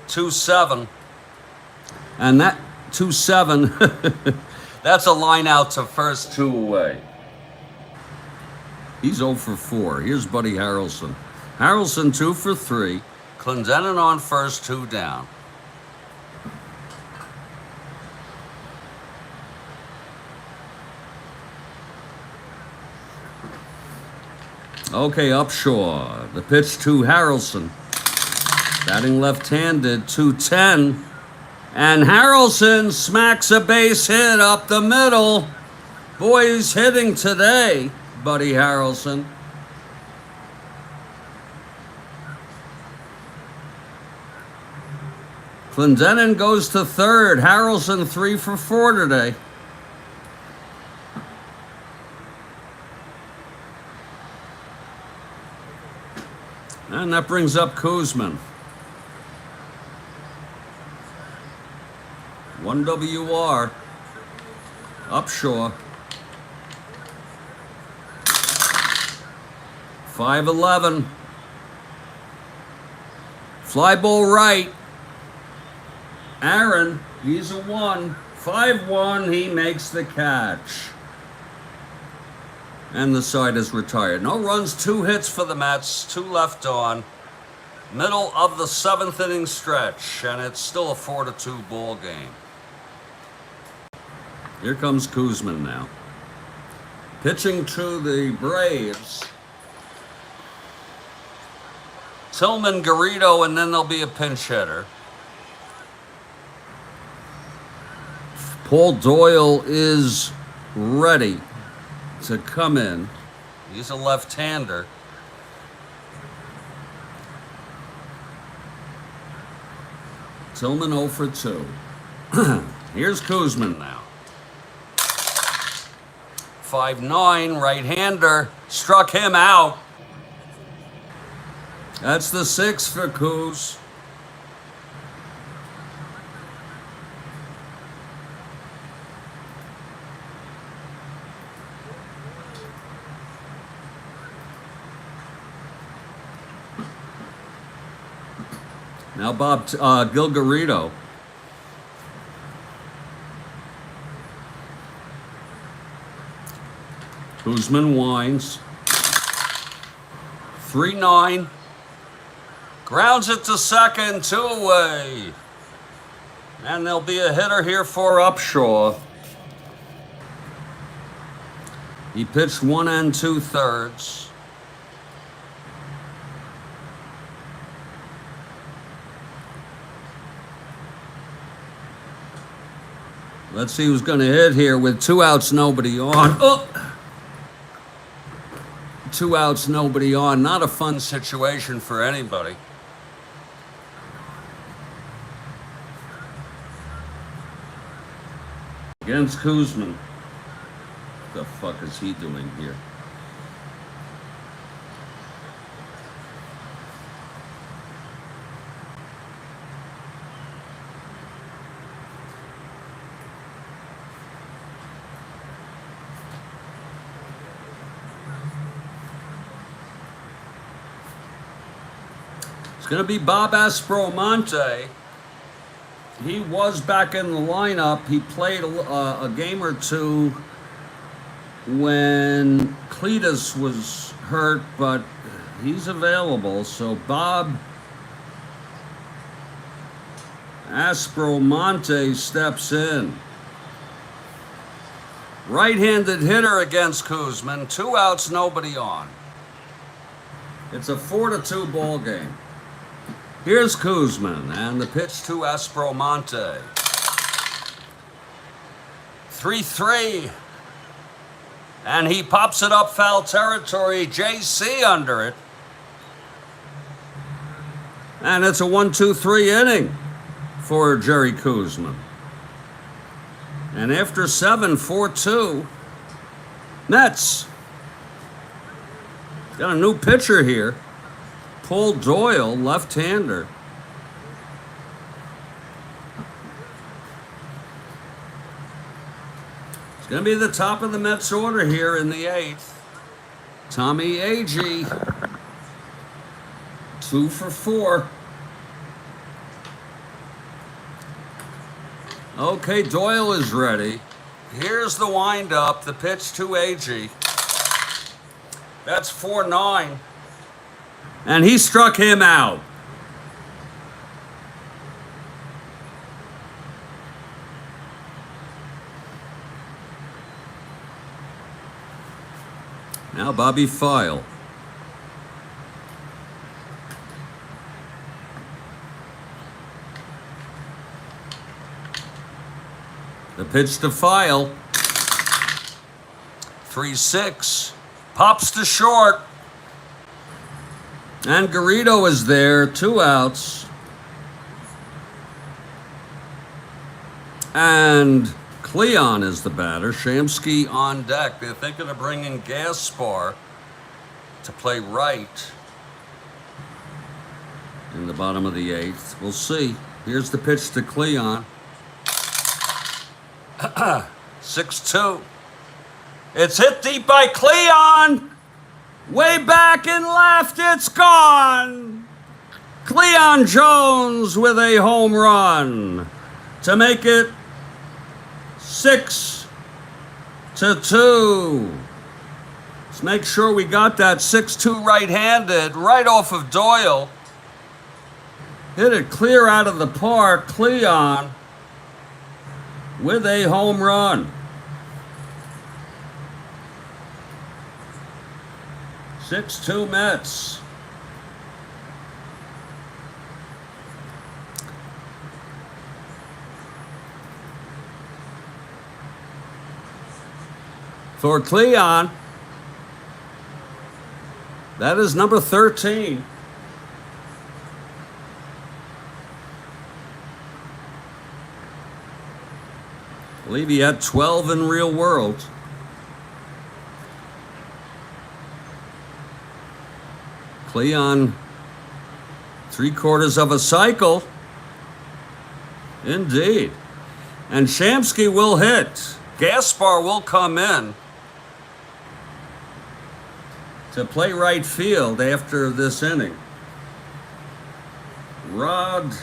2-7. And that 2-7, that's a line out to first, 2 away. He's 0 for 4. Here's Buddy Harrelson. Harrelson 2 for 3. Clendenin on first, 2 down. Okay, Upshaw. The pitch to Harrelson. Batting left-handed, 2-10. And Harrelson smacks a base hit up the middle. Boy, he's hitting today, Buddy Harrelson. Clendenin goes to third. Harrelson 3 for 4 today. And that brings up Koosman. 1 WR. Upshaw. 5-11. Fly ball right. Aaron, he's a 1. 5-1, he makes the catch. And the side is retired. No runs, 2 hits for the Mets, 2 left on. Middle of the 7th inning stretch, and it's still a 4-2 ball game. Here comes Koosman now. Pitching to the Braves. Tillman, Garrido, and then there'll be a pinch hitter. Paul Doyle is ready to come in. He's a left-hander. Tillman 0 for 2. Here's Koosman now. 5-9, right-hander. Struck him out. That's the 6 for Koos. Now Gil Garrido. Koosman winds. 3-9. Grounds it to second, 2 away. And there'll be a hitter here for Upshaw. He pitched 1 2/3. Let's see who's going to hit here with 2 outs, nobody on. Oh! 2 outs, nobody on. Not a fun situation for anybody. Against Koosman. What the fuck is he doing here? It's going to be Bob Aspromonte. He was back in the lineup. He played a game or 2 when Cletus was hurt, but he's available. So Bob Aspromonte steps in. Right-handed hitter against Koosman. 2 outs, nobody on. It's a 4-2 ball game. Here's Koosman, and the pitch to Aspromonte. 3-3. And he pops it up foul territory. JC under it. And it's a 1-2-3 inning for Jerry Koosman. And after 7, 4-2, Mets. Got a new pitcher here. Paul Doyle, left-hander. It's going to be the top of the Mets order here in the 8th. Tommy Agee, 2 for 4. Okay, Doyle is ready. Here's the windup, the pitch to Agee. That's 4-9. And he struck him out. Now Bobby File. The pitch to File. 3-6. Pops to short. And Garrido is there, 2 outs. And Cleon is the batter. Shamsky on deck. They're thinking of bringing Gaspar to play right in the bottom of the 8th. We'll see. Here's the pitch to Cleon. 6-2. It's hit deep by Cleon. Way back and left, it's gone. Cleon Jones with a home run to make it 6-2. Let's make sure we got that 6-2 right-handed right off of Doyle. Hit it clear out of the park. Cleon with a home run. 6-2 Mets. For Cleon, that is number 13. I believe he had 12 in real world. Cleon, 3/4 of a cycle. Indeed. And Shamsky will hit. Gaspar will come in to play right field after this inning. Rod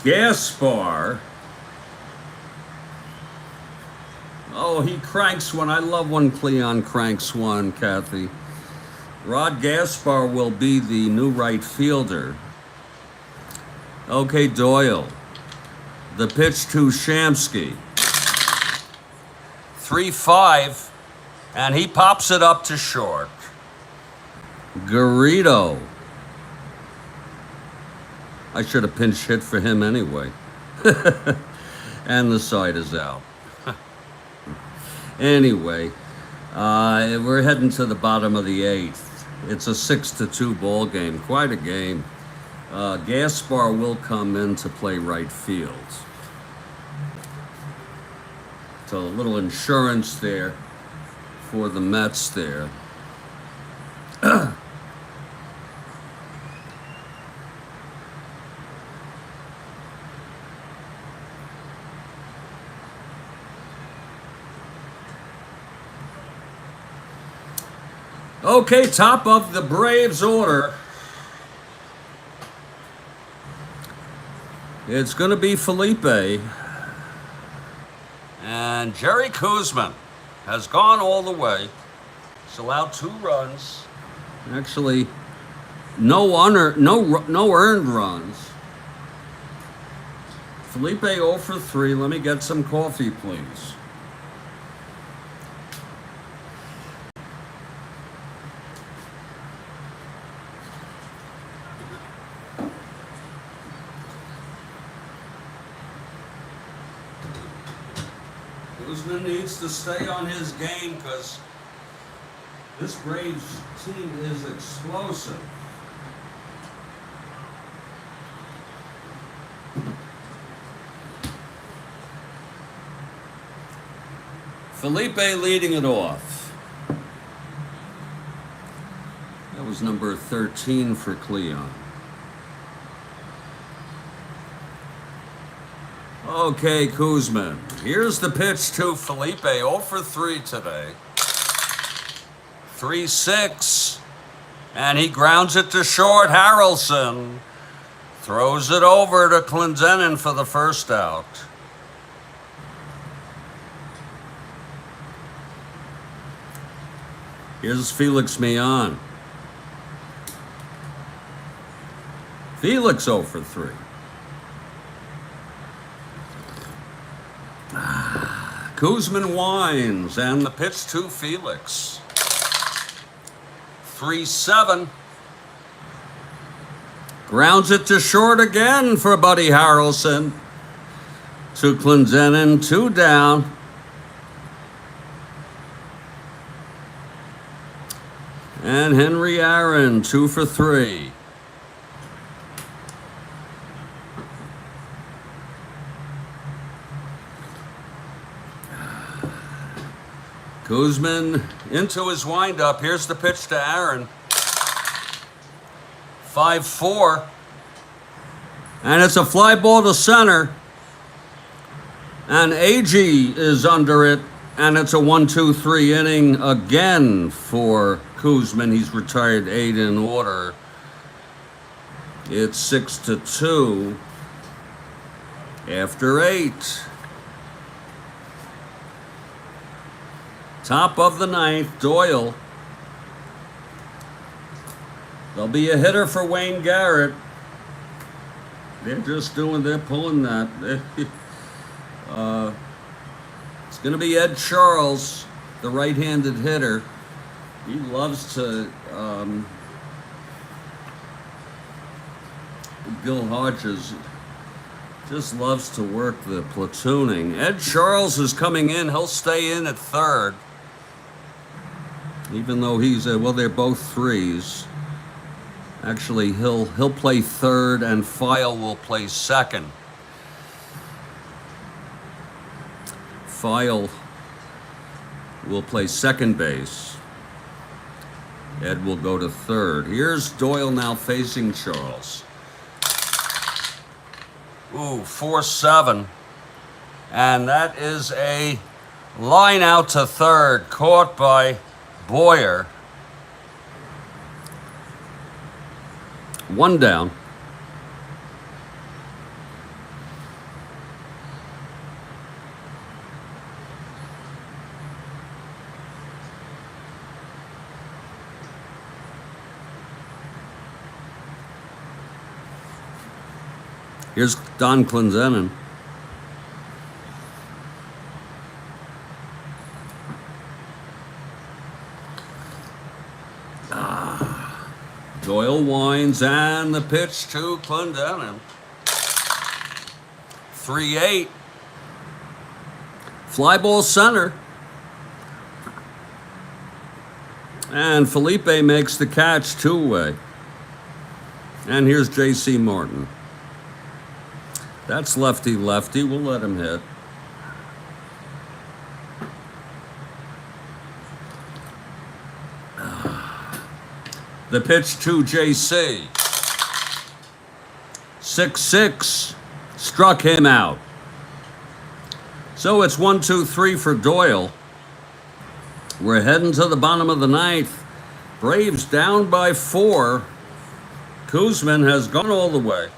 Gaspar. Oh, he cranks one. I love when Cleon cranks one, Kathy. Rod Gaspar will be the new right fielder. Okay, Doyle. The pitch to Shamsky. 3-5, and he pops it up to short. Garrido. I should have pinch hit for him anyway. And the side is out. Anyway, we're heading to the bottom of the 8th. It's a 6-2 ball game. Quite a game. Gaspar will come in to play right field. So a little insurance there for the Mets there. Okay, top of the Braves order. It's going to be Felipe. And Jerry Koosman has gone all the way. He's allowed 2 runs. Actually, no earned runs. Felipe 0 for 3. Let me get some coffee, please. Koosman needs to stay on his game because this Braves team is explosive. Felipe leading it off. That was number 13 for Cleon. Okay, Koosman. Here's the pitch to Felipe. 0 for 3 today. 3-6. And he grounds it to short. Harrelson throws it over to Clendenin for the first out. Here's Felix Millan. Felix 0 for 3. Koosman winds, and the pitch to Felix. 3-7. Grounds it to short again for Buddy Harrelson. To Clendenin, 2 down. And Henry Aaron, 2 for 3. Koosman into his windup. Here's the pitch to Aaron. 5-4. And it's a fly ball to center. And Agee is under it. And it's a 1-2-3 inning again for Koosman. He's retired 8 in order. It's 6-2 after 8. Top of the ninth, Doyle. There'll be a hitter for Wayne Garrett. They're pulling that. It's going to be Ed Charles, the right-handed hitter. He loves to, Bill Hodges just loves to work the platooning. Ed Charles is coming in. He'll stay in at third. Even though he's, they're both threes. Actually, he'll play third and File will play second. File will play second base. Ed will go to third. Here's Doyle now facing Charles. Ooh, 4-7. And that is a line out to third, caught by Boyer. One down. Here's Don Clendenin. Doyle winds and the pitch to Clendenin. 3-8. Fly ball center. And Felipe makes the catch two-way. And here's J.C. Martin. That's lefty-lefty. We'll let him hit. The pitch to J.C. 6-6. Struck him out. So it's 1-2-3 for Doyle. We're heading to the bottom of the ninth. Braves down by 4. Koosman has gone all the way.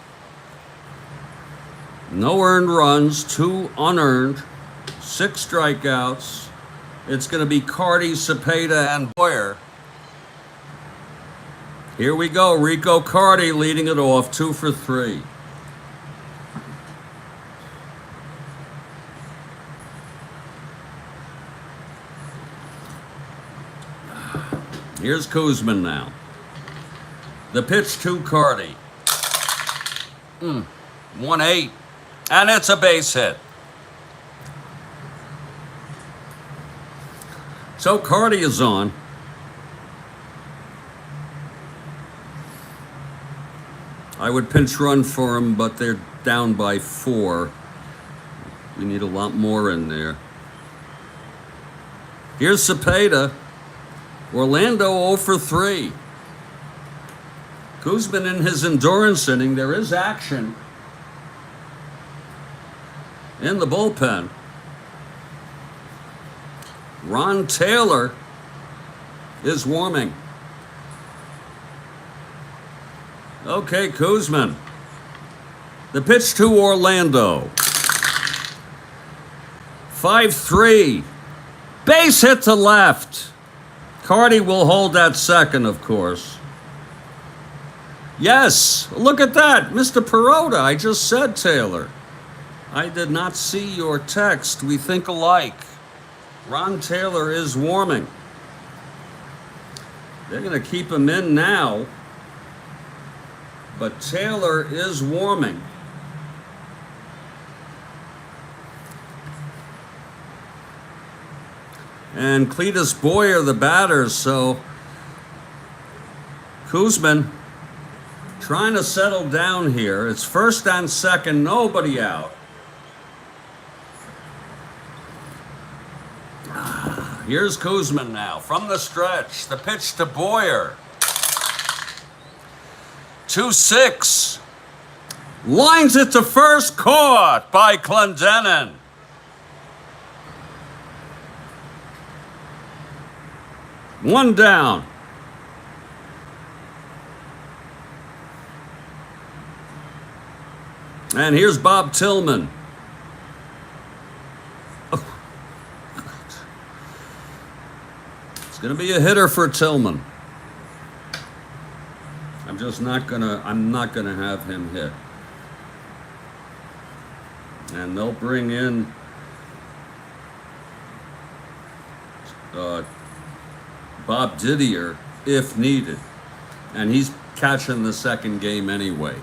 No earned runs, 2 unearned, 6 strikeouts. It's going to be Carty, Cepeda, and Boyer. Here we go. Rico Carty leading it off, 2 for 3. Here's Koosman now. The pitch to Carty. 1-8. And it's a base hit. So Carty is on. I would pinch run for him, but they're down by 4. We need a lot more in there. Here's Cepeda. Orlando 0 for 3. Koosman in his endurance inning. There is action in the bullpen. Ron Taylor is warming. Okay, Koosman. The pitch to Orlando. 5-3. Base hit to left. Carty will hold that second, of course. Yes, look at that. Mr. Perota, I just said Taylor. I did not see your text. We think alike. Ron Taylor is warming. They're going to keep him in now. But Taylor is warming. And Cletus Boyer, the batter, so Koosman trying to settle down here. It's first and second, nobody out. Here's Koosman now from the stretch. The pitch to Boyer. 2-6. Lines it to first, caught by Clendenin. One down. And here's Bob Tillman. Oh, it's going to be a hitter for Tillman. I'm not gonna have him hit. And they'll bring in Bob Didier if needed. And he's catching the second game anyway.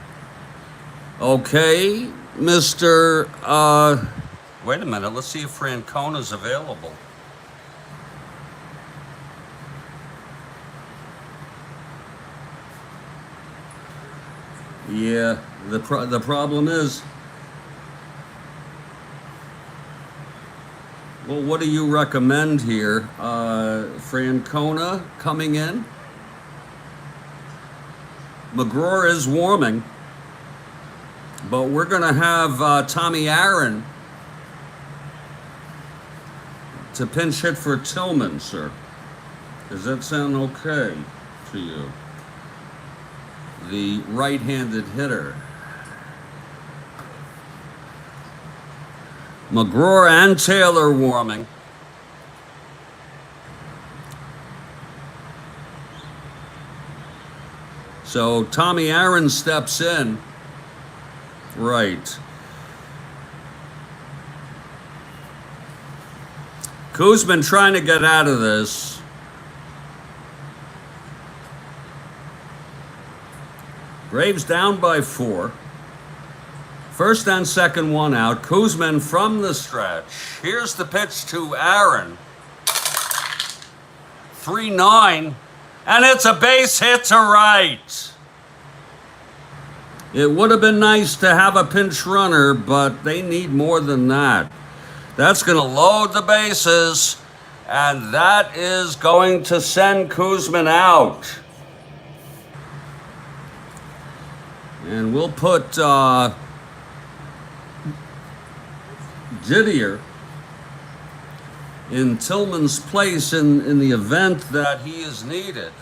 Okay, Mr. Wait a minute, let's see if Francona's available. Yeah, the problem is, well, what do you recommend here? Francona coming in? McGraw is warming, but we're going to have Tommy Aaron to pinch hit for Tillman, sir. Does that sound okay to you? The right-handed hitter. McGraw and Taylor warming. So Tommy Aaron steps in. Right. Koosman trying to get out of this. Braves down by 4. First and second, 1 out. Koosman from the stretch. Here's the pitch to Aaron. 3-9. And it's a base hit to right. It would have been nice to have a pinch runner, but they need more than that. That's going to load the bases, and that is going to send Koosman out. And we'll put Didier in Tillman's place in the event that he is needed.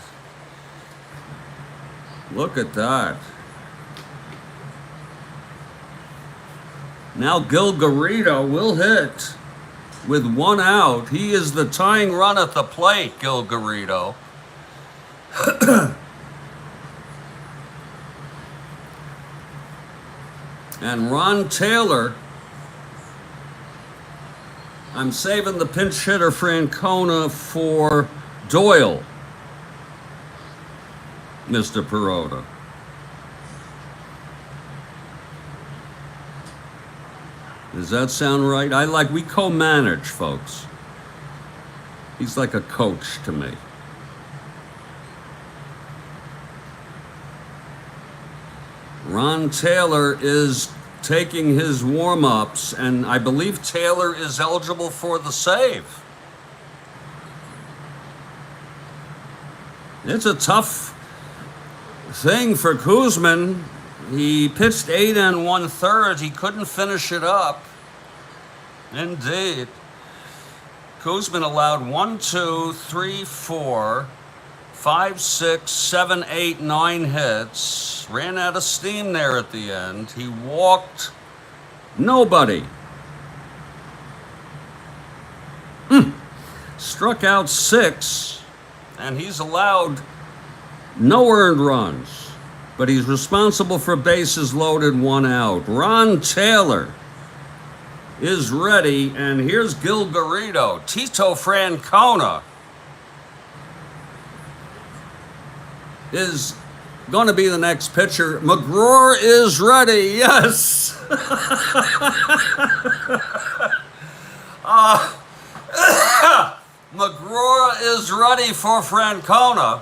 Look at that. Now Gil Garrido will hit with 1 out. He is the tying run at the plate, Gil Garrido. And Ron Taylor, I'm saving the pinch hitter Francona for Doyle, Mr. Perota. Does that sound right? We co-manage, folks. He's like a coach to me. Ron Taylor is taking his warm-ups, and I believe Taylor is eligible for the save. It's a tough thing for Koosman. He pitched 8 1/3. He couldn't finish it up. Indeed. Koosman allowed 1, 2, 3, 4, 5, 6, 7, 8, 9 hits. Ran out of steam there at the end. He walked nobody. Struck out 6, and he's allowed no earned runs. But he's responsible for bases loaded, 1 out. Ron Taylor is ready, and here's Gil Garrido. Tito Francona is going to be the next pitcher. McGraw is ready, yes. McGraw is ready for Francona.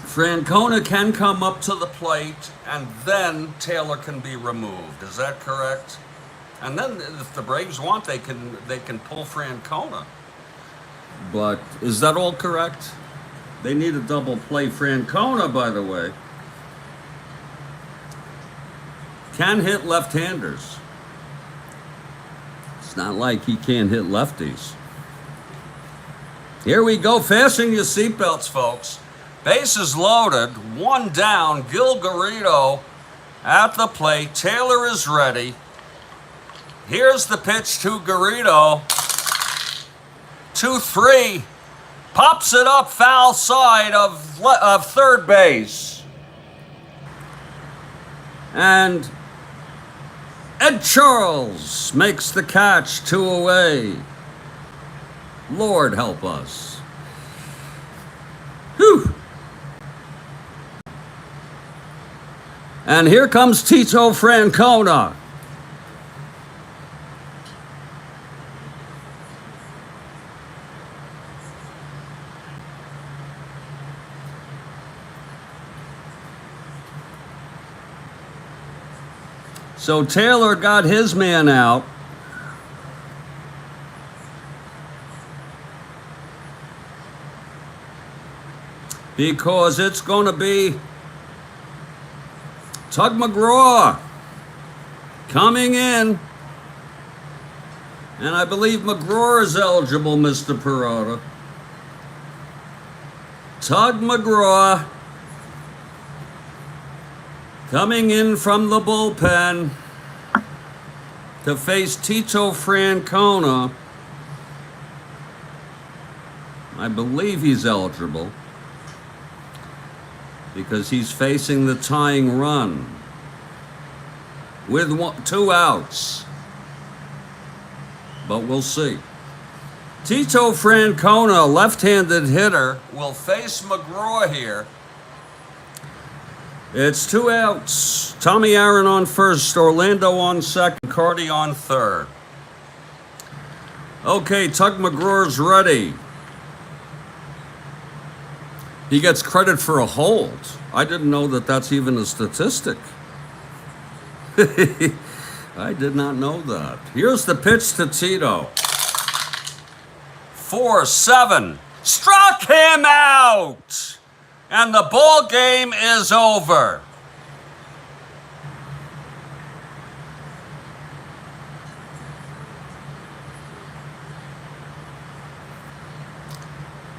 Francona can come up to the plate, and then Taylor can be removed. Is that correct? And then, if the Braves want, they can pull Francona. But is that all correct? They need a double play. Francona, by the way, can hit left-handers. It's not like he can't hit lefties. Here we go. Fasten your seatbelts, folks. Bases loaded, one down. Gil Garrido at the plate. Taylor is ready. Here's the pitch to Garrido. 2-3. Pops it up foul side of third base. And Ed Charles makes the catch, 2 away. Lord help us. Whew. And here comes Tito Francona. So Taylor got his man out. Because it's going to be Tug McGraw coming in. And I believe McGraw is eligible, Mr. Perrotta. Tug McGraw coming in from the bullpen to face Tito Francona. I believe he's eligible because he's facing the tying run with 2 outs. But we'll see. Tito Francona, left-handed hitter, will face McGraw here. It's 2 outs. Tommy Aaron on first, Orlando on second, Cardi on third. Okay, Tug McGraw's ready. He gets credit for a hold. I didn't know that that's even a statistic. I did not know that. Here's the pitch to Tito. 4-7. Struck him out! And the ball game is over.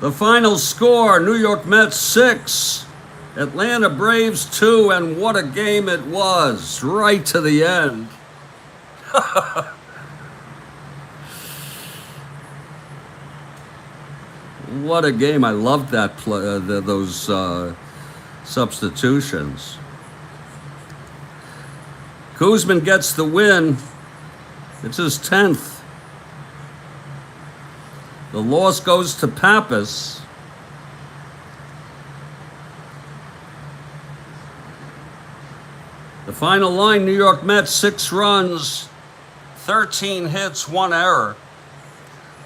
The final score, New York Mets 6, Atlanta Braves 2, and what a game it was, right to the end. What a game. I loved that those substitutions. Koosman gets the win. It's his 10th. The loss goes to Pappas. The final line, New York Mets, 6 runs, 13 hits, 1 error.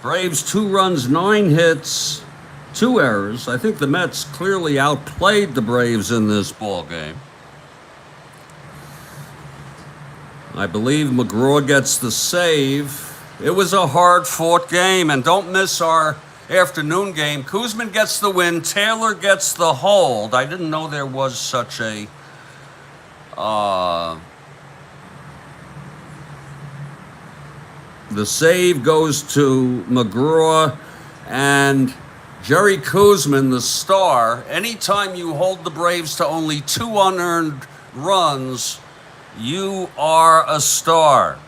Braves, 2 runs, 9 hits, 2 errors. I think the Mets clearly outplayed the Braves in this ball game. I believe McGraw gets the save. It was a hard-fought game, and don't miss our afternoon game. Koosman gets the win. Taylor gets the hold. I didn't know there was such a the save goes to McGraw and Jerry Koosman, the star. Anytime you hold the Braves to only 2 unearned runs, you are a star.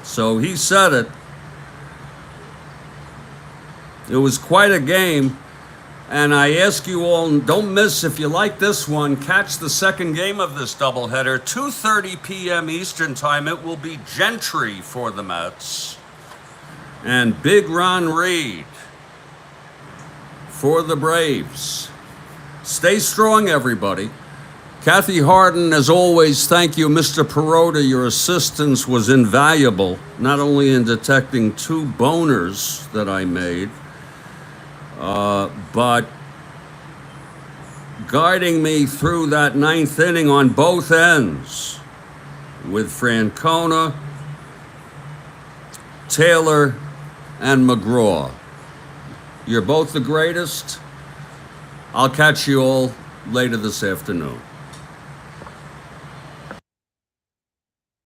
So he said it. It was quite a game. And I ask you all, don't miss, if you like this one, catch the second game of this doubleheader, 2:30 p.m. Eastern Time. It will be Gentry for the Mets and Big Ron Reed for the Braves. Stay strong, everybody. Kathy Harden, as always, thank you. Mr. Perrotta, your assistance was invaluable, not only in detecting 2 boners that I made, but guiding me through that 9th inning on both ends with Francona, Taylor, and McGraw. You're both the greatest. I'll catch you all later this afternoon.